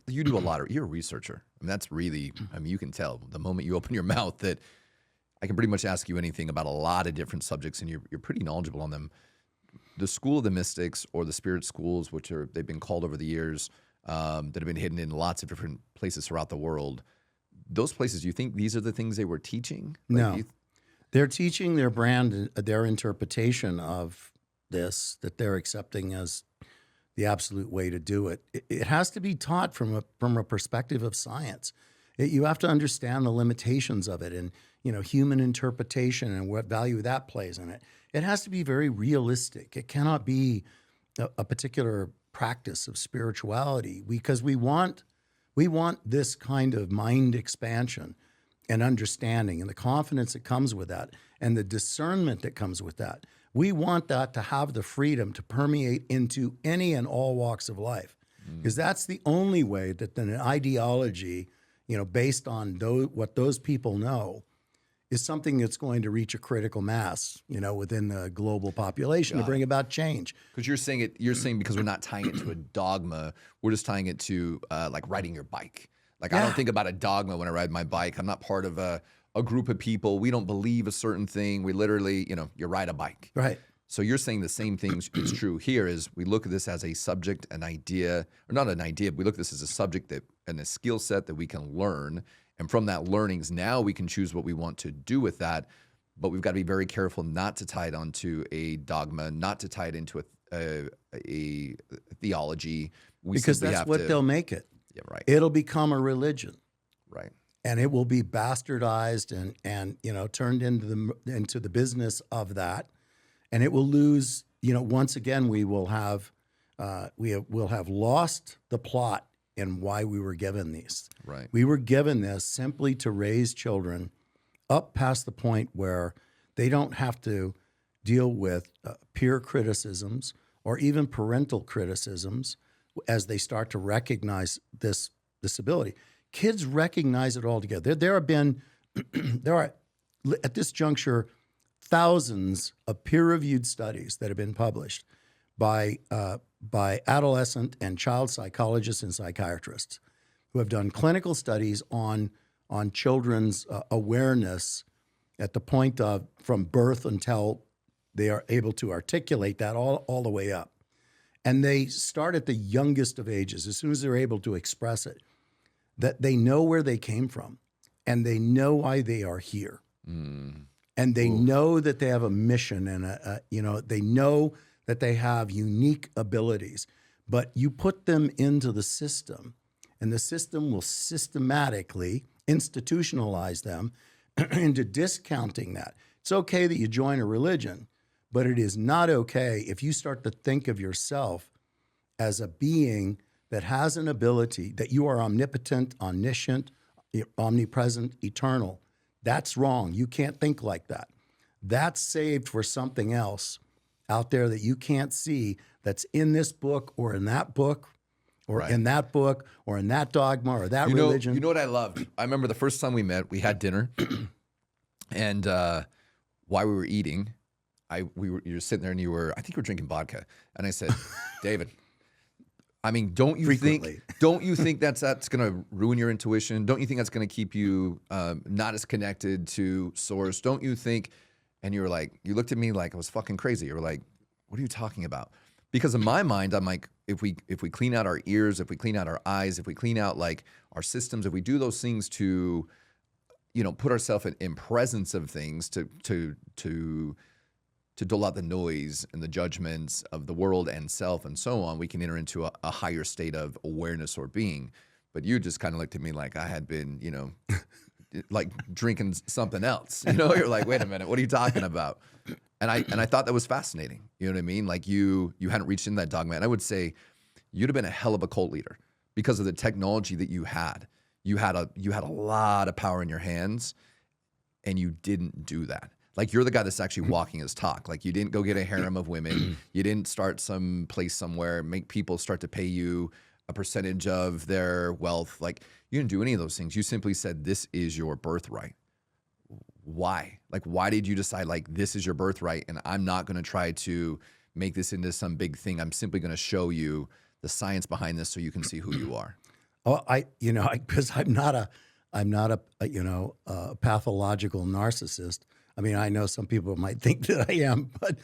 you do a lot of, you're a researcher. I mean, that's really, you can tell the moment you open your mouth that I can pretty much ask you anything about a lot of different subjects and you're pretty knowledgeable on them. The School of the Mystics or the Spirit Schools, they've been called over the years, that have been hidden in lots of different places throughout the world. Those places, do you think these are the things they were teaching? No. They're teaching their brand, their interpretation of this, that they're accepting as the absolute way to do it. It has to be taught from a perspective of science. You have to understand the limitations of it and, human interpretation and what value that plays in it. It has to be very realistic. It cannot be a particular practice of spirituality because we want this kind of mind expansion and understanding and the confidence that comes with that and the discernment that comes with that. We want that to have the freedom to permeate into any and all walks of life because that's the only way that an ideology, based on what those people know, is something that's going to reach a critical mass, within the global population to bring about change. Because you're saying because we're not tying it to a dogma, we're just tying it to like riding your bike. Like I don't think about a dogma when I ride my bike. I'm not part of a group of people. We don't believe a certain thing. We literally, you ride a bike. Right. So you're saying the same thing is true here is we look at this as a subject, an idea, or not an idea, but we look at this as a subject and a skill set that we can learn. And from that learnings, now we can choose what we want to do with that. But we've got to be very careful not to tie it onto a dogma, not to tie it into a theology. Because that's what they'll make it. Yeah, right. It'll become a religion. Right. And it will be bastardized and turned into the business of that. And it will lose, once again, we'll have lost the plot and why we were given these. Right. We were given this simply to raise children up past the point where they don't have to deal with peer criticisms or even parental criticisms as they start to recognize this ability. Kids recognize it altogether. There are at this juncture thousands of peer-reviewed studies that have been published by adolescent and child psychologists and psychiatrists who have done clinical studies on children's awareness at the point of from birth until they are able to articulate that all the way up. And they start at the youngest of ages, as soon as they're able to express it, that they know where they came from and they know why they are here. And and they know that they have a mission and they know that they have unique abilities, but you put them into the system, and the system will systematically institutionalize them into discounting that. It's okay that you join a religion, but it is not okay if you start to think of yourself as a being that has an ability, that you are omnipotent, omniscient, omnipresent, eternal. That's wrong. You can't think like that. That's saved for something else out there that you can't see, that's in this book or in that book or in that book or in that dogma or that religion. You know what I loved? I remember the first time we met, we had dinner, and while we were eating, you were sitting there and I think you were drinking vodka, and I said, David, I mean, don't you think that's going to ruin your intuition? Don't you think that's going to keep you not as connected to source? Don't you think? And you were like, you looked at me like I was fucking crazy. You were like, what are you talking about? Because in my mind, I'm like, if we clean out our ears, if we clean out our eyes, if we clean out like our systems, if we do those things to, put ourselves in presence of things to dull out the noise and the judgments of the world and self and so on, we can enter into a higher state of awareness or being. But you just kind of looked at me like I had been, like drinking something else. You're like, wait a minute, what are you talking about? And I thought that was fascinating. You know what I mean? Like you hadn't reached into that dogma. And I would say you'd have been a hell of a cult leader because of the technology that you had. You had a lot of power in your hands, and you didn't do that. Like you're the guy that's actually walking his talk. Like you didn't go get a harem of women. You didn't start some place somewhere, make people start to pay you a percentage of their wealth. Like you didn't do any of those things. You simply said, this is your birthright. Why? Like, why did you decide like this is your birthright and I'm not going to try to make this into some big thing. I'm simply going to show you the science behind this so you can see who you are. Oh, because I'm not a pathological narcissist. I mean, I know some people might think that I am, but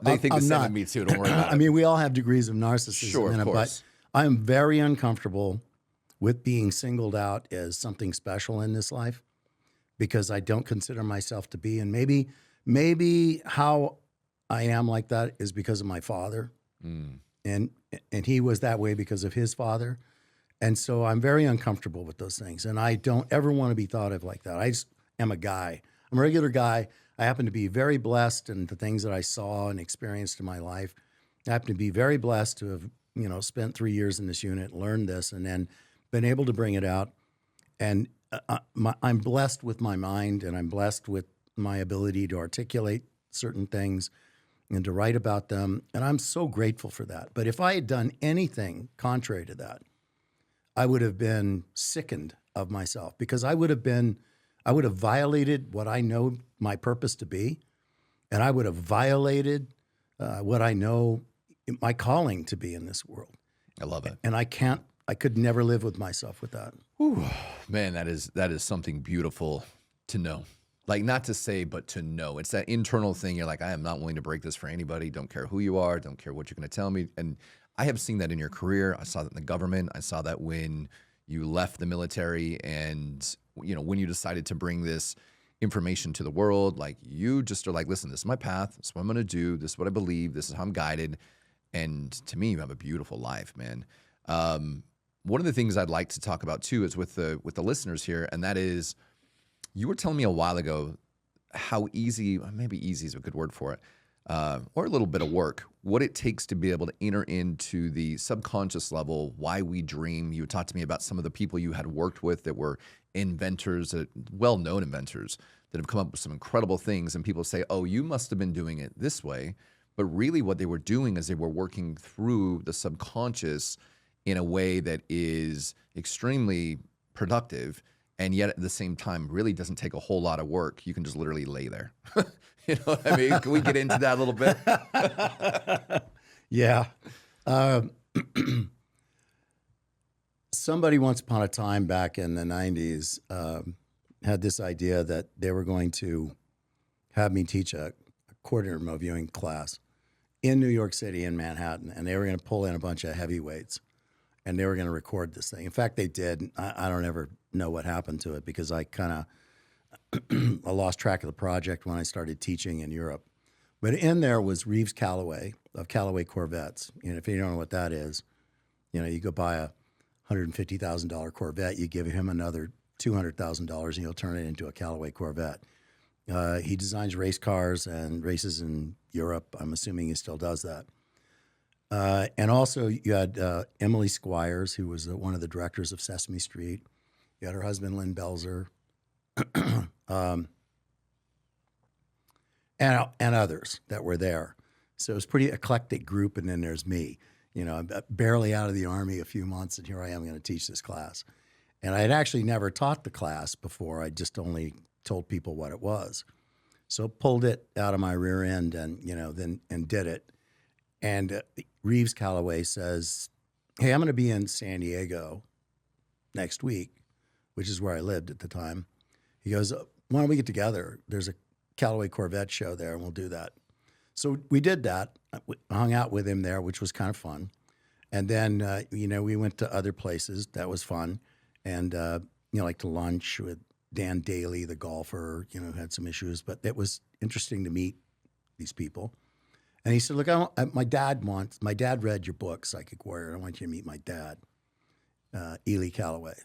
they think I'm the same not. of me too. Don't worry about it. I mean, we all have degrees of narcissism. Sure, of course. But I'm very uncomfortable with being singled out as something special in this life because I don't consider myself to be. And maybe how I am like that is because of my father, and he was that way because of his father. And so I'm very uncomfortable with those things. And I don't ever want to be thought of like that. I just am a guy. I'm a regular guy. I happen to be very blessed in the things that I saw and experienced in my life. I happen to be very blessed to have, spent 3 years in this unit, learned this, and then been able to bring it out. And I'm blessed with my mind, and I'm blessed with my ability to articulate certain things and to write about them. And I'm so grateful for that. But if I had done anything contrary to that, I would have been sickened of myself because I would have violated what I know my purpose to be, and I would have violated what I know my calling to be in this world. I love it. And I could never live with myself with that. Whew. Man, that is something beautiful to know. Like, not to say, but to know. It's that internal thing. You're like, I am not willing to break this for anybody. Don't care who you are. Don't care what you're going to tell me. And I have seen that in your career. I saw that in the government. I saw that when you left the military and, when you decided to bring this information to the world, like you just are like, listen, this is my path. This is what I'm going to do. This is what I believe. This is how I'm guided. And to me, you have a beautiful life, man. One of the things I'd like to talk about too is with the listeners here. And that is, you were telling me a while ago how easy, maybe easy is a good word for it, or a little bit of work, what it takes to be able to enter into the subconscious level, why we dream. You talked to me about some of the people you had worked with that were inventors, well-known inventors that have come up with some incredible things. And people say, oh, you must have been doing it this way. But really what they were doing is they were working through the subconscious in a way that is extremely productive. And yet at the same time, really doesn't take a whole lot of work. You can just literally lay there. You know what I mean? Can we get into that a little bit? Yeah. Somebody once upon a time back in the 90s had this idea that they were going to have me teach a quantum viewing class in New York City, in Manhattan, and they were going to pull in a bunch of heavyweights, and they were going to record this thing. In fact, they did. I don't ever know what happened to it because I kind of I lost track of the project when I started teaching in Europe. But in there was Reeves Callaway of Callaway Corvettes. And if you don't know what that is, you go buy a $150,000 Corvette, you give him another $200,000 and he'll turn it into a Callaway Corvette. He designs race cars and races in Europe. I'm assuming he still does that. And also you had Emily Squires, who was one of the directors of Sesame Street. You had her husband, Lynn Belzer, and others that were there. So it was a pretty eclectic group, and then there's me. I'm barely out of the Army a few months, and here I am going to teach this class. And I had actually never taught the class before. I just only told people what it was. So pulled it out of my rear end and, then did it. And Reeves Callaway says, hey, I'm going to be in San Diego next week, which is where I lived at the time. He goes, why don't we get together? There's a Callaway Corvette show there, and we'll do that. So we did that. I hung out with him there, which was kind of fun. And then, we went to other places. That was fun. And, like to lunch with Dan Daly, the golfer, had some issues. But it was interesting to meet these people. And he said, look, my dad read your book, Psychic Warrior. I want you to meet my dad, Ely Callaway.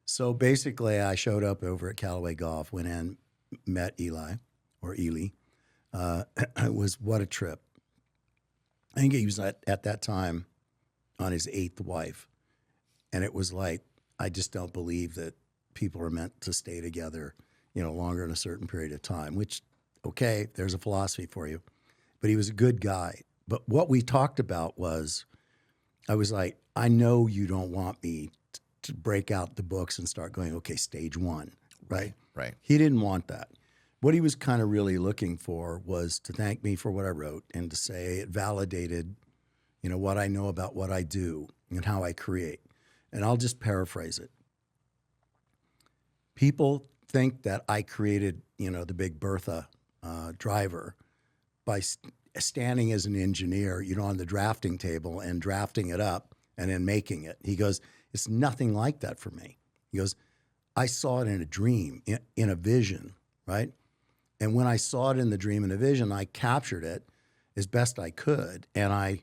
So basically, I showed up over at Callaway Golf, went in, met Ely. It was what a trip. I think he was at that time on his 8th wife. And it was like, I just don't believe that people are meant to stay together, longer than a certain period of time, which, okay, there's a philosophy for you. But he was a good guy. But what we talked about was, I was like, I know you don't want me to break out the books and start going, okay, stage 1, right? Right. He didn't want that. What he was kind of really looking for was to thank me for what I wrote and to say it validated, what I know about what I do and how I create. And I'll just paraphrase it. People think that I created, the Big Bertha driver by standing as an engineer, on the drafting table and drafting it up and then making it. He goes, it's nothing like that for me. He goes, I saw it in a dream, in a vision, right? And when I saw it in the dream and a vision, I captured it as best I could. And I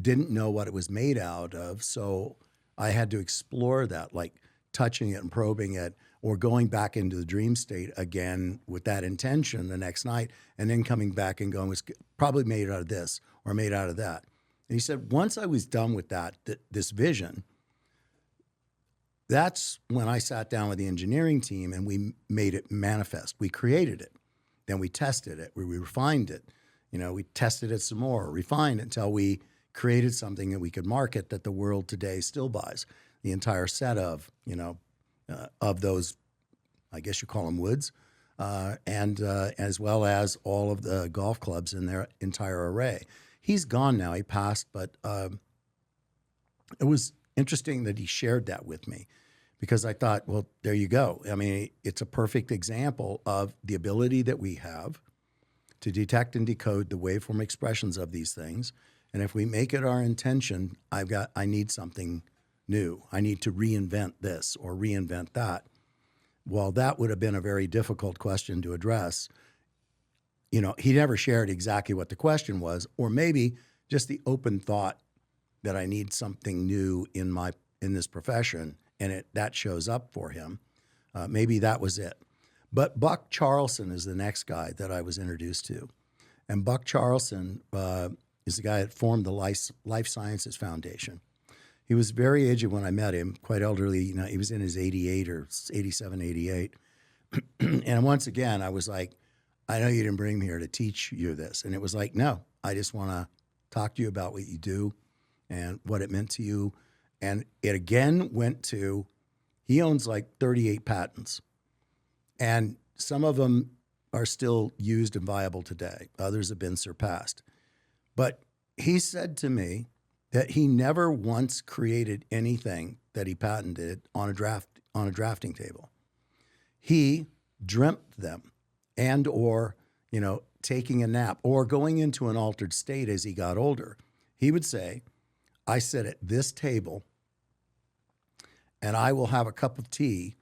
didn't know what it was made out of, so I had to explore that, like touching it and probing it, or going back into the dream state again with that intention the next night, and then coming back and going, it's probably made out of this or made out of that. And he said, once I was done with this vision, that's when I sat down with the engineering team and we made it manifest. We created it. Then we tested it. We refined it. We tested it some more, refined it until we created something that we could market that the world today still buys. The entire set of those, I guess you call them woods, and as well as all of the golf clubs in their entire array. He's gone now. He passed, but it was interesting that he shared that with me, because I thought, well, there you go. I mean, it's a perfect example of the ability that we have to detect and decode the waveform expressions of these things. And if we make it our intention, I need something new. I need to reinvent this or reinvent that. Well, that would have been a very difficult question to address. He never shared exactly what the question was, or maybe just the open thought that I need something new in this profession, and that shows up for him. Maybe that was it. But Buck Charlson is the next guy that I was introduced to. And Buck Charlson is the guy that formed the Life Sciences Foundation. He was very aged when I met him, quite elderly. He was in his 88 or 87, 88. And once again, I was like, I know you didn't bring me here to teach you this. And it was like, no, I just want to talk to you about what you do and what it meant to you. And it again went to, he owns like 38 patents. And some of them are still used and viable today. Others have been surpassed. But he said to me that he never once created anything that he patented on a drafting table. He dreamt them, and or taking a nap or going into an altered state as he got older. He would say, I sit at this table and I will have a cup of tea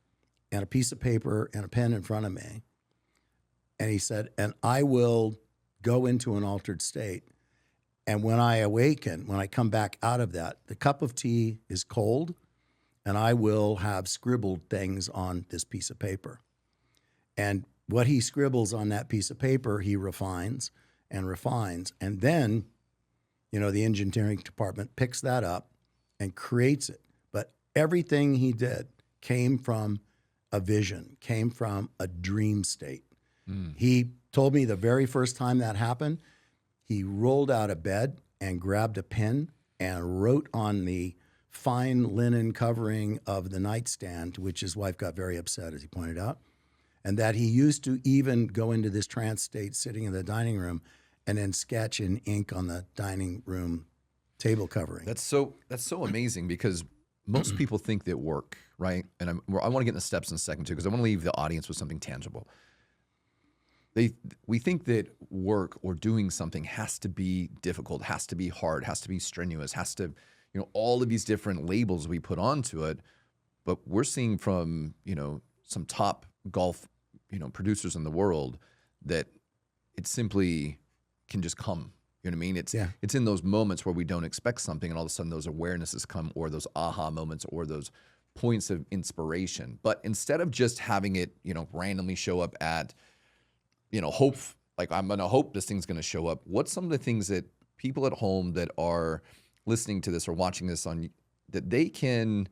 and a piece of paper and a pen in front of me. And he said, and I will go into an altered state. And when I awaken, when I come back out of that, the cup of tea is cold, and I will have scribbled things on this piece of paper. And what he scribbles on that piece of paper, he refines and refines. And then, the engineering department picks that up and creates it. But everything he did came from a vision, came from a dream state. He told me the very first time that happened, he rolled out of bed and grabbed a pen and wrote on the fine linen covering of the nightstand, to which his wife got very upset, as he pointed out, and that he used to even go into this trance state sitting in the dining room and then sketch in ink on the dining room table covering. That's so amazing, because most people think that work, right? And I want to get into steps in a second too, because I want to leave the audience with something tangible. We think that work or doing something has to be difficult, has to be hard, has to be strenuous, has to, all of these different labels we put onto it. But we're seeing from, some top golf, producers in the world that it simply can just come. You know what I mean? It's in those moments where we don't expect something, and all of a sudden those awarenesses come, or those aha moments, or those points of inspiration. But instead of just having it, randomly show up at, hope, like I'm going to hope this thing's going to show up. What's some of the things that people at home that are listening to this or watching this on, that they can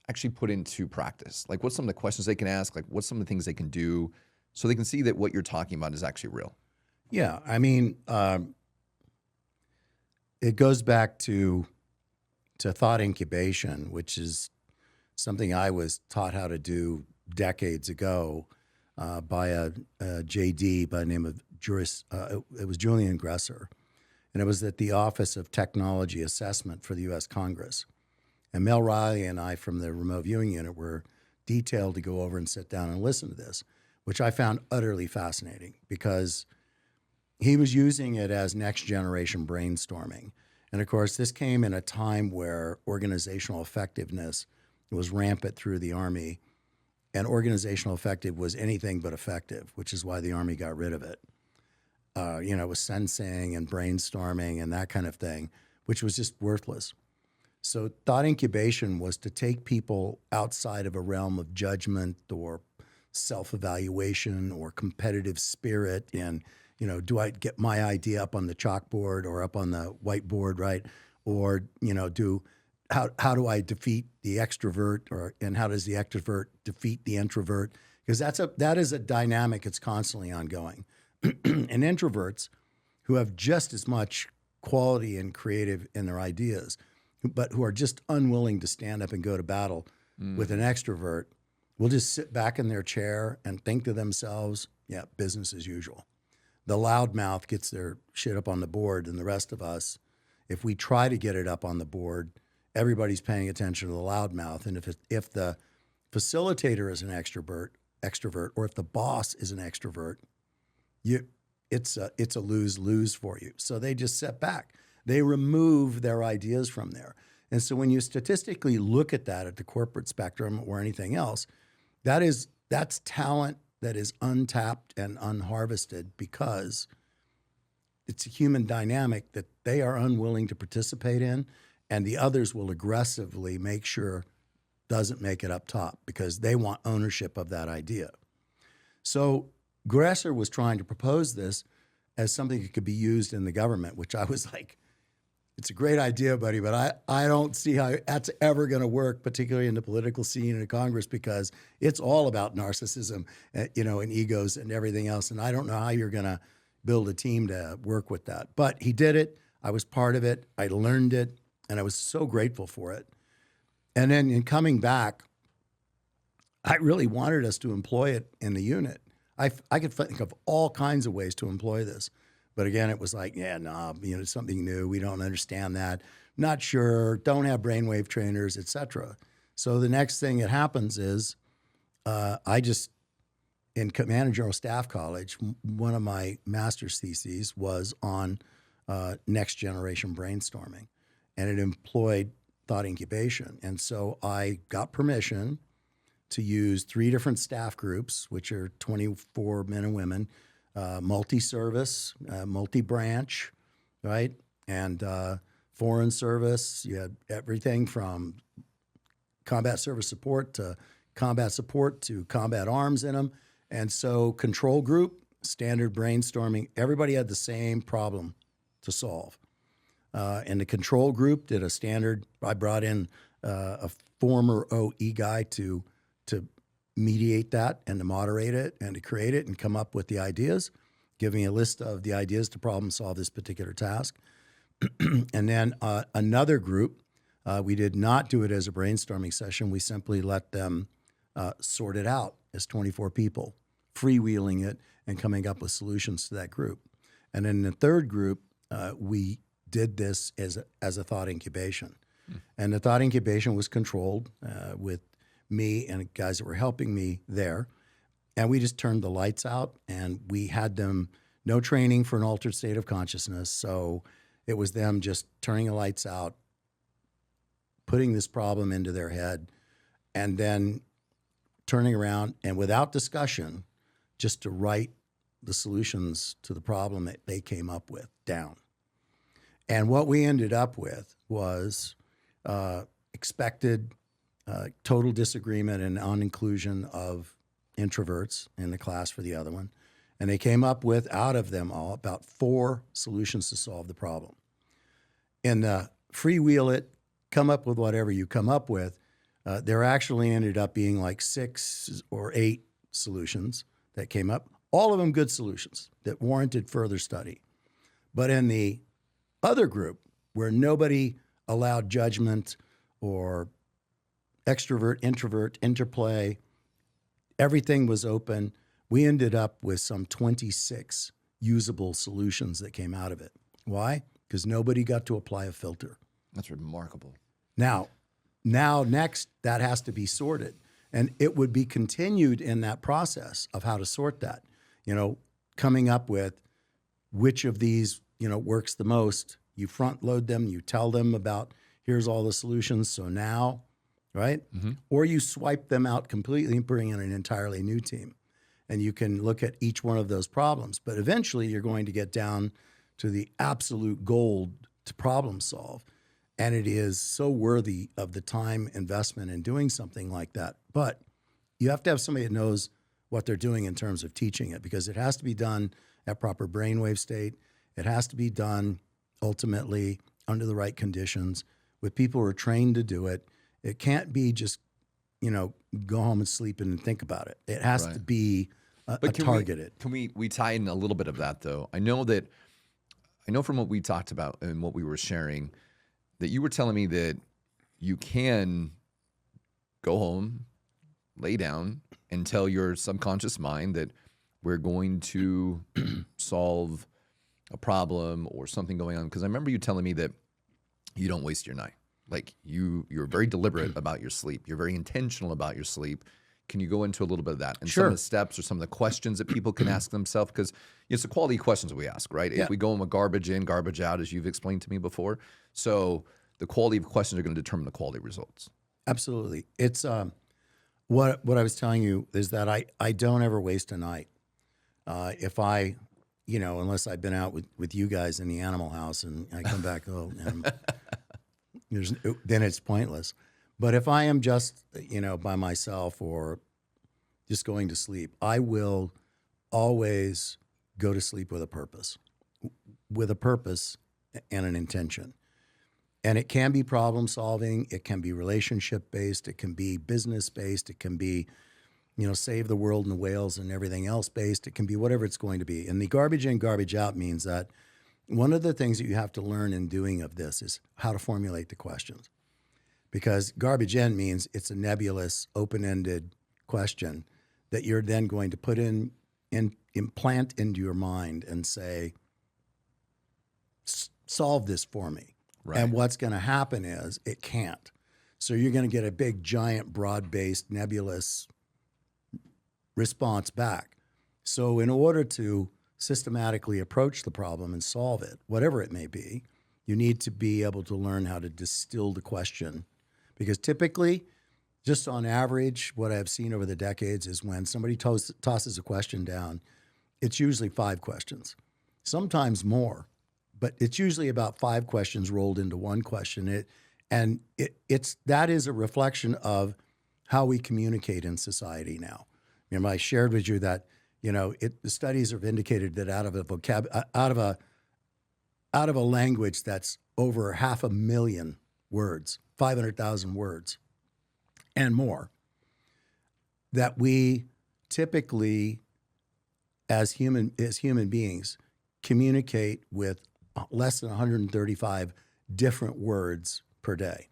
actually put into practice? Like, what's some of the questions they can ask? Like, what's some of the things they can do so they can see that what you're talking about is actually real? Yeah, I mean, it goes back to thought incubation, which is something I was taught how to do decades ago by a JD by the name of it was Julian Gresser, and it was at the Office of Technology Assessment for the U.S. Congress. And Mel Riley and I from the remote viewing unit were detailed to go over and sit down and listen to this, which I found utterly fascinating, because he was using it as next generation brainstorming. And of course, this came in a time where organizational effectiveness was rampant through the Army, and organizational effective was anything but effective, which is why the Army got rid of it. It was sensing and brainstorming and that kind of thing, which was just worthless. So thought incubation was to take people outside of a realm of judgment or self-evaluation or competitive spirit and, do I get my idea up on the chalkboard or up on the whiteboard, right? Or, how do I defeat the extrovert, and how does the extrovert defeat the introvert? Because that is a dynamic that's constantly ongoing. And introverts, who have just as much quality and creative in their ideas, but who are just unwilling to stand up and go to battle with an extrovert, will just sit back in their chair and think to themselves, yeah, business as usual. The loudmouth gets their shit up on the board, and the rest of us, if we try to get it up on the board, everybody's paying attention to the loudmouth. And if the facilitator is an extrovert, or if the boss is an extrovert, it's a lose-lose for you. So they just sit back. They remove their ideas from there. And so when you statistically look at that at the corporate spectrum or anything else, that's talent that is untapped and unharvested, because it's a human dynamic that they are unwilling to participate in, and the others will aggressively make sure doesn't make it up top, because they want ownership of that idea. So Gresser was trying to propose this as something that could be used in the government, which I was like, it's a great idea, buddy, but I don't see how that's ever going to work, particularly in the political scene in Congress, because it's all about narcissism, and egos and everything else. And I don't know how you're going to build a team to work with that. But he did it. I was part of it. I learned it, and I was so grateful for it. And then in coming back, I really wanted us to employ it in the unit. I could think of all kinds of ways to employ this. But again, it was like, it's something new. We don't understand that. Not sure. Don't have brainwave trainers, et cetera. So the next thing that happens is in Command and General Staff College, one of my master's theses was on next generation brainstorming, and it employed thought incubation. And so I got permission to use 3 different staff groups, which are 24 men and women, multi-service, multi-branch, right? And foreign service. You had everything from combat service support to combat arms in them. And so control group, standard brainstorming, everybody had the same problem to solve. And the control group did a standard, I brought in a former OE guy to mediate that and to moderate it and to create it and come up with the ideas, giving a list of the ideas to problem solve this particular task. And then another group, we did not do it as a brainstorming session. We simply let them sort it out as 24 people, freewheeling it and coming up with solutions to that group. And in the third group, we did this as a thought incubation. And the thought incubation was controlled with me and guys that were helping me there. And we just turned the lights out, and we had them no training for an altered state of consciousness. So it was them just turning the lights out, putting this problem into their head, and then turning around and without discussion, just to write the solutions to the problem that they came up with down. And what we ended up with was expected total disagreement and non-inclusion of introverts in the class for the other one. And they came up with, out of them all, about 4 solutions to solve the problem. In the freewheel it, come up with whatever you come up with, there actually ended up being like 6 or 8 solutions that came up, all of them good solutions that warranted further study. But in the other group, where nobody allowed judgment or extrovert, introvert, interplay, everything was open, we ended up with some 26 usable solutions that came out of it. Why? Because nobody got to apply a filter. That's remarkable. Now next, that has to be sorted. And it would be continued in that process of how to sort that. Coming up with which of these, works the most. You front load them, you tell them about, here's all the solutions, so now, right? Mm-hmm. Or you swipe them out completely and bring in an entirely new team. And you can look at each one of those problems. But eventually you're going to get down to the absolute gold to problem solve. And it is so worthy of the time investment in doing something like that. But you have to have somebody that knows what they're doing in terms of teaching it, because it has to be done at proper brainwave state. It has to be done ultimately under the right conditions with people who are trained to do it. It can't be just, go home and sleep and think about it. It has to be targeted. Can we tie in a little bit of that, though? I know from what we talked about and what we were sharing, that you were telling me that you can go home, lay down, and tell your subconscious mind that we're going to solve a problem or something going on. Because I remember you telling me that you don't waste your night. Like you're very deliberate about your sleep. You're very intentional about your sleep. Can you go into a little bit of that and Sure. some of the steps or some of the questions that people can ask themselves? Because it's the quality questions we ask, right? Yeah. If we go in with garbage in, garbage out, as you've explained to me before. So the quality of questions are going to determine the quality of results. Absolutely. It's what I was telling you is that I don't ever waste a night. If I, unless I've been out with you guys in the animal house and I come back, then it's pointless. But if I am just, by myself or just going to sleep, I will always go to sleep with a purpose and an intention. And it can be problem solving, it can be relationship based, it can be business based, it can be, save the world and the whales and everything else based. It can be whatever it's going to be. And the garbage in, garbage out means that one of the things that you have to learn in doing of this is how to formulate the questions. Because garbage in means it's a nebulous, open-ended question that you're then going to put implant into your mind and say, solve this for me. Right. And what's going to happen is it can't. So you're going to get a big, giant, broad-based, nebulous response back. So in order to systematically approach the problem and solve it, whatever it may be, you need to be able to learn how to distill the question. Because typically, just on average, what I've seen over the decades is when somebody tosses a question down, it's usually 5 questions, sometimes more, but it's usually about 5 questions rolled into one question. That is a reflection of how we communicate in society now. Remember, I shared with you that the studies have indicated that out of a language that's over 500,000 words, 500,000 words, and more, that we typically, as human beings, communicate with less than 135 different words per day.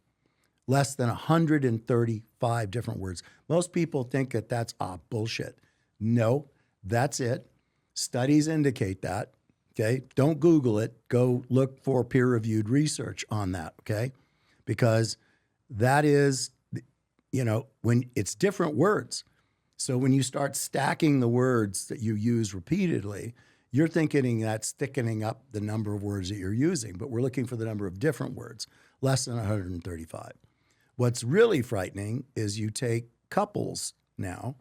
Less than 135 different words. Most people think that that's bullshit. No, that's it. Studies indicate that. Okay, don't Google it. Go look for peer-reviewed research on that. Okay, because that is, when it's different words. So when you start stacking the words that you use repeatedly, you're thinking that's thickening up the number of words that you're using. But we're looking for the number of different words, less than 135. What's really frightening is you take couples now,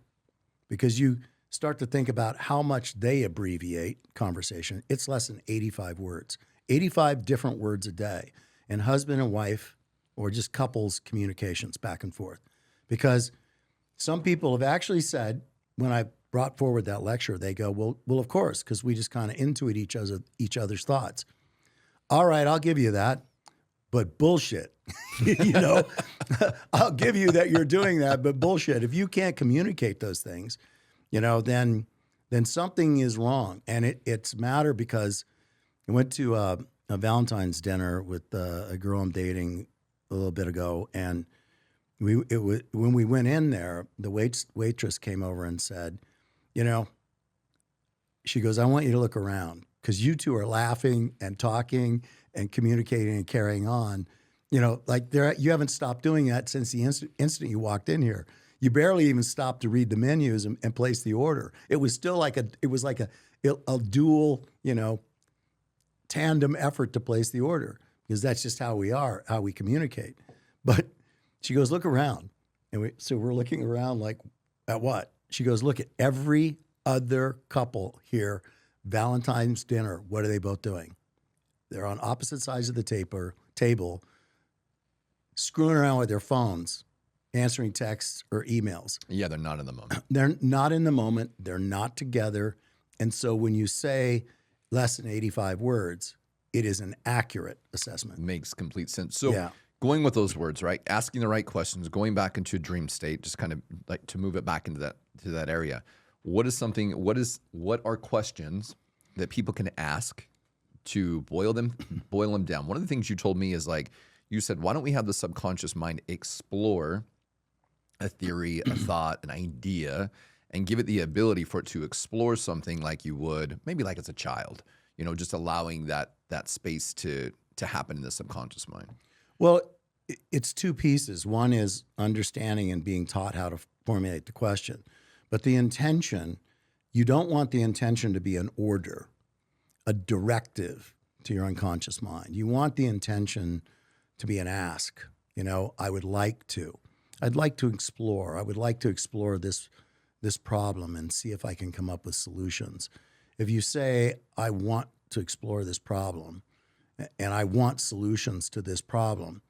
because you start to think about how much they abbreviate conversation. It's less than 85 words, 85 different words a day, and husband and wife or just couples communications back and forth. Because some people have actually said, when I brought forward that lecture, they go, well, of course, because we just kind of intuit each other's thoughts. All right, I'll give you that, but bullshit. I'll give you that you're doing that, but bullshit. If you can't communicate those things, then something is wrong. And it's a matter because I went to a Valentine's dinner with a girl I'm dating a little bit ago, and when we went in there, the waitress came over and said, she goes, I want you to look around because you two are laughing and talking and communicating and carrying on. You haven't stopped doing that since the instant you walked in here. You barely even stopped to read the menus and place the order. It was still like a dual, tandem effort to place the order, because that's just how we are, how we communicate. But she goes, look around. And we're looking around like, at what? She goes, look at every other couple here, Valentine's dinner. What are they both doing? They're on opposite sides of the table, screwing around with their phones, answering texts or emails. Yeah, they're not in the moment. They're not in the moment. They're not together. And so when you say less than 85 words, it is an accurate assessment. Makes complete sense. So going with those words, right? Asking the right questions, going back into a dream state, just kind of like to move it back into that area. What are questions that people can ask to boil them down? One of the things you told me is you said, why don't we have the subconscious mind explore a theory, a thought, an idea, and give it the ability for it to explore something like you would, maybe like as a child, just allowing that space to happen in the subconscious mind. Well, it's 2 pieces. One is understanding and being taught how to formulate the question. But the intention, you don't want the intention to be an order, a directive to your unconscious mind. You want the intention to be an ask. I'd like to explore. I would like to explore this problem and see if I can come up with solutions. If you say, I want to explore this problem and I want solutions to this problem,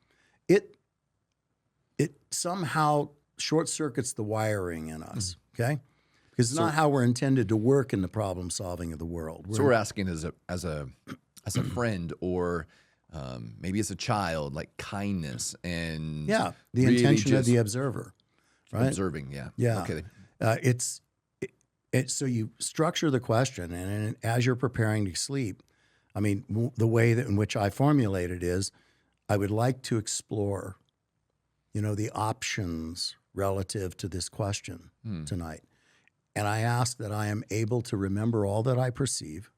it somehow short circuits the wiring in us, okay? Because it's not how we're intended to work in the problem solving of the world. So we're asking as a friend or maybe as a child, like kindness and the really intention of the observer, right? Observing, yeah. Okay. So you structure the question, and as you're preparing to sleep, the way in which I formulate it is, I would like to explore, the options relative to this question tonight. And I ask that I am able to remember all that I perceive,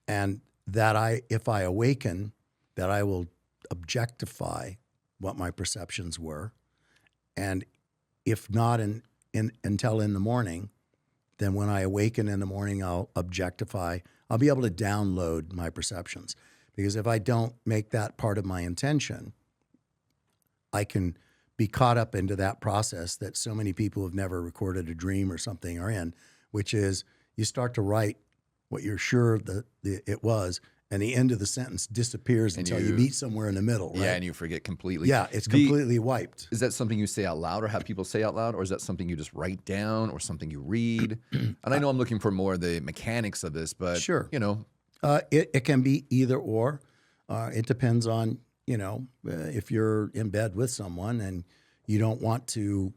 and that if I awaken, that I will objectify what my perceptions were. And if not until in the morning, then when I awaken in the morning, I'll objectify. I'll be able to download my perceptions. Because if I don't make that part of my intention, I can be caught up into that process that so many people who've never recorded a dream or something are in, which is you start to write what you're sure it was, and the end of the sentence disappears until you meet somewhere in the middle, right? Yeah, and you forget completely. Yeah, it's completely wiped. Is that something you say out loud or have people say out loud, or is that something you just write down or something you read? And I know I'm looking for more of the mechanics of this, but Sure. you know. It can be either or. It depends on, if you're in bed with someone and you don't want to,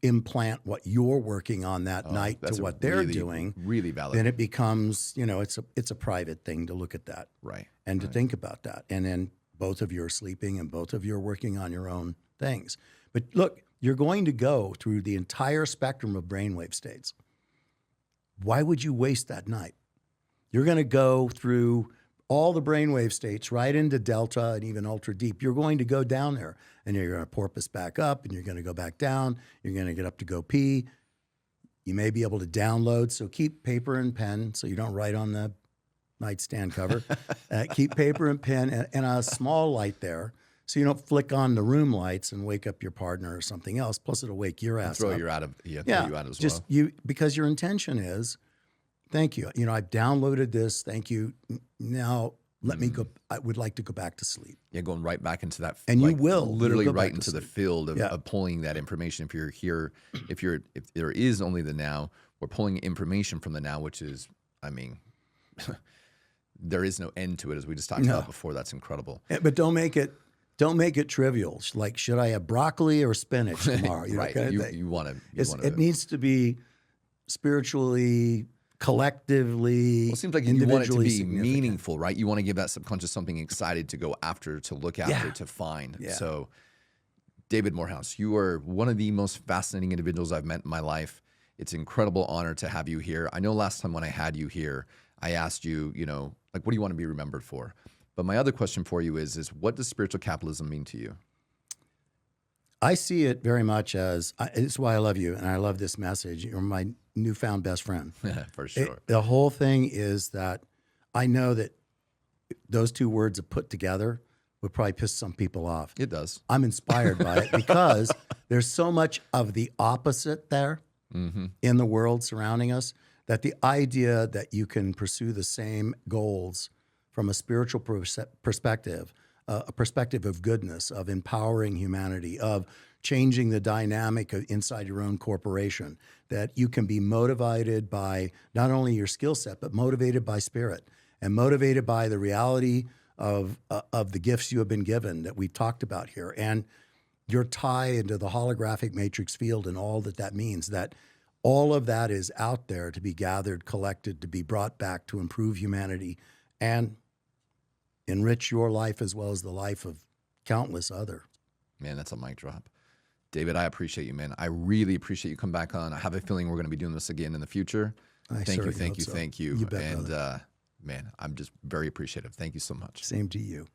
implant what you're working on that night to what they're doing. Really valid. Then it becomes, it's a private thing to look at that. Right. And to think about that. And then both of you are sleeping and both of you are working on your own things. But look, you're going to go through the entire spectrum of brainwave states. Why would you waste that night? You're going to go through all the brainwave states right into delta and even ultra deep. You're going to go down there and you're going to porpoise back up and you're going to go back down. You're going to get up to go pee. You may be able to download. So keep paper and pen so you don't write on the nightstand cover. Keep paper and pen and a small light there so you don't flick on the room lights and wake up your partner or something else. Plus it'll wake your ass throw up. you out of throw you out as just well. Because your intention is, thank you. I've downloaded this. Thank you. Now let me go. I would like to go back to sleep. Yeah, going right back into that, and you will literally you'll go right back to into the sleep. field of pulling that information. If you're here, if there is only the now, we're pulling information from the now, which is, I mean, there is no end to it, as we just talked about before. That's incredible. But don't make it trivial. Like, should I have broccoli or spinach tomorrow? Right. You want to. It needs to be spiritually, collectively. Well, it seems like you want it to be meaningful, right? You want to give that subconscious something excited to go after, to look after, to find. Yeah. So, David Morehouse, you are one of the most fascinating individuals I've met in my life. It's an incredible honor to have you here. I know last time when I had you here, I asked you, like, what do you want to be remembered for? But my other question for you is what does spiritual capitalism mean to you? I see it very much as, it's why I love you and I love this message. You're my newfound best friend. For sure. The whole thing is that I know that those two words put together would probably piss some people off. It does. I'm inspired by it because there's so much of the opposite there in the world surrounding us, that the idea that you can pursue the same goals from a spiritual perspective, a perspective of goodness, of empowering humanity, of changing the dynamic inside your own corporation, that you can be motivated by not only your skill set, but motivated by spirit and motivated by the reality of the gifts you have been given that we've talked about here. And your tie into the holographic matrix field and all that means, that all of that is out there to be gathered, collected, to be brought back to improve humanity and enrich your life as well as the life of countless other. Man, that's a mic drop. David, I appreciate you, man. I really appreciate you coming back on. I have a feeling we're going to be doing this again in the future. Thank you. You bet, And brother. man, I'm just very appreciative. Thank you so much. Same to you.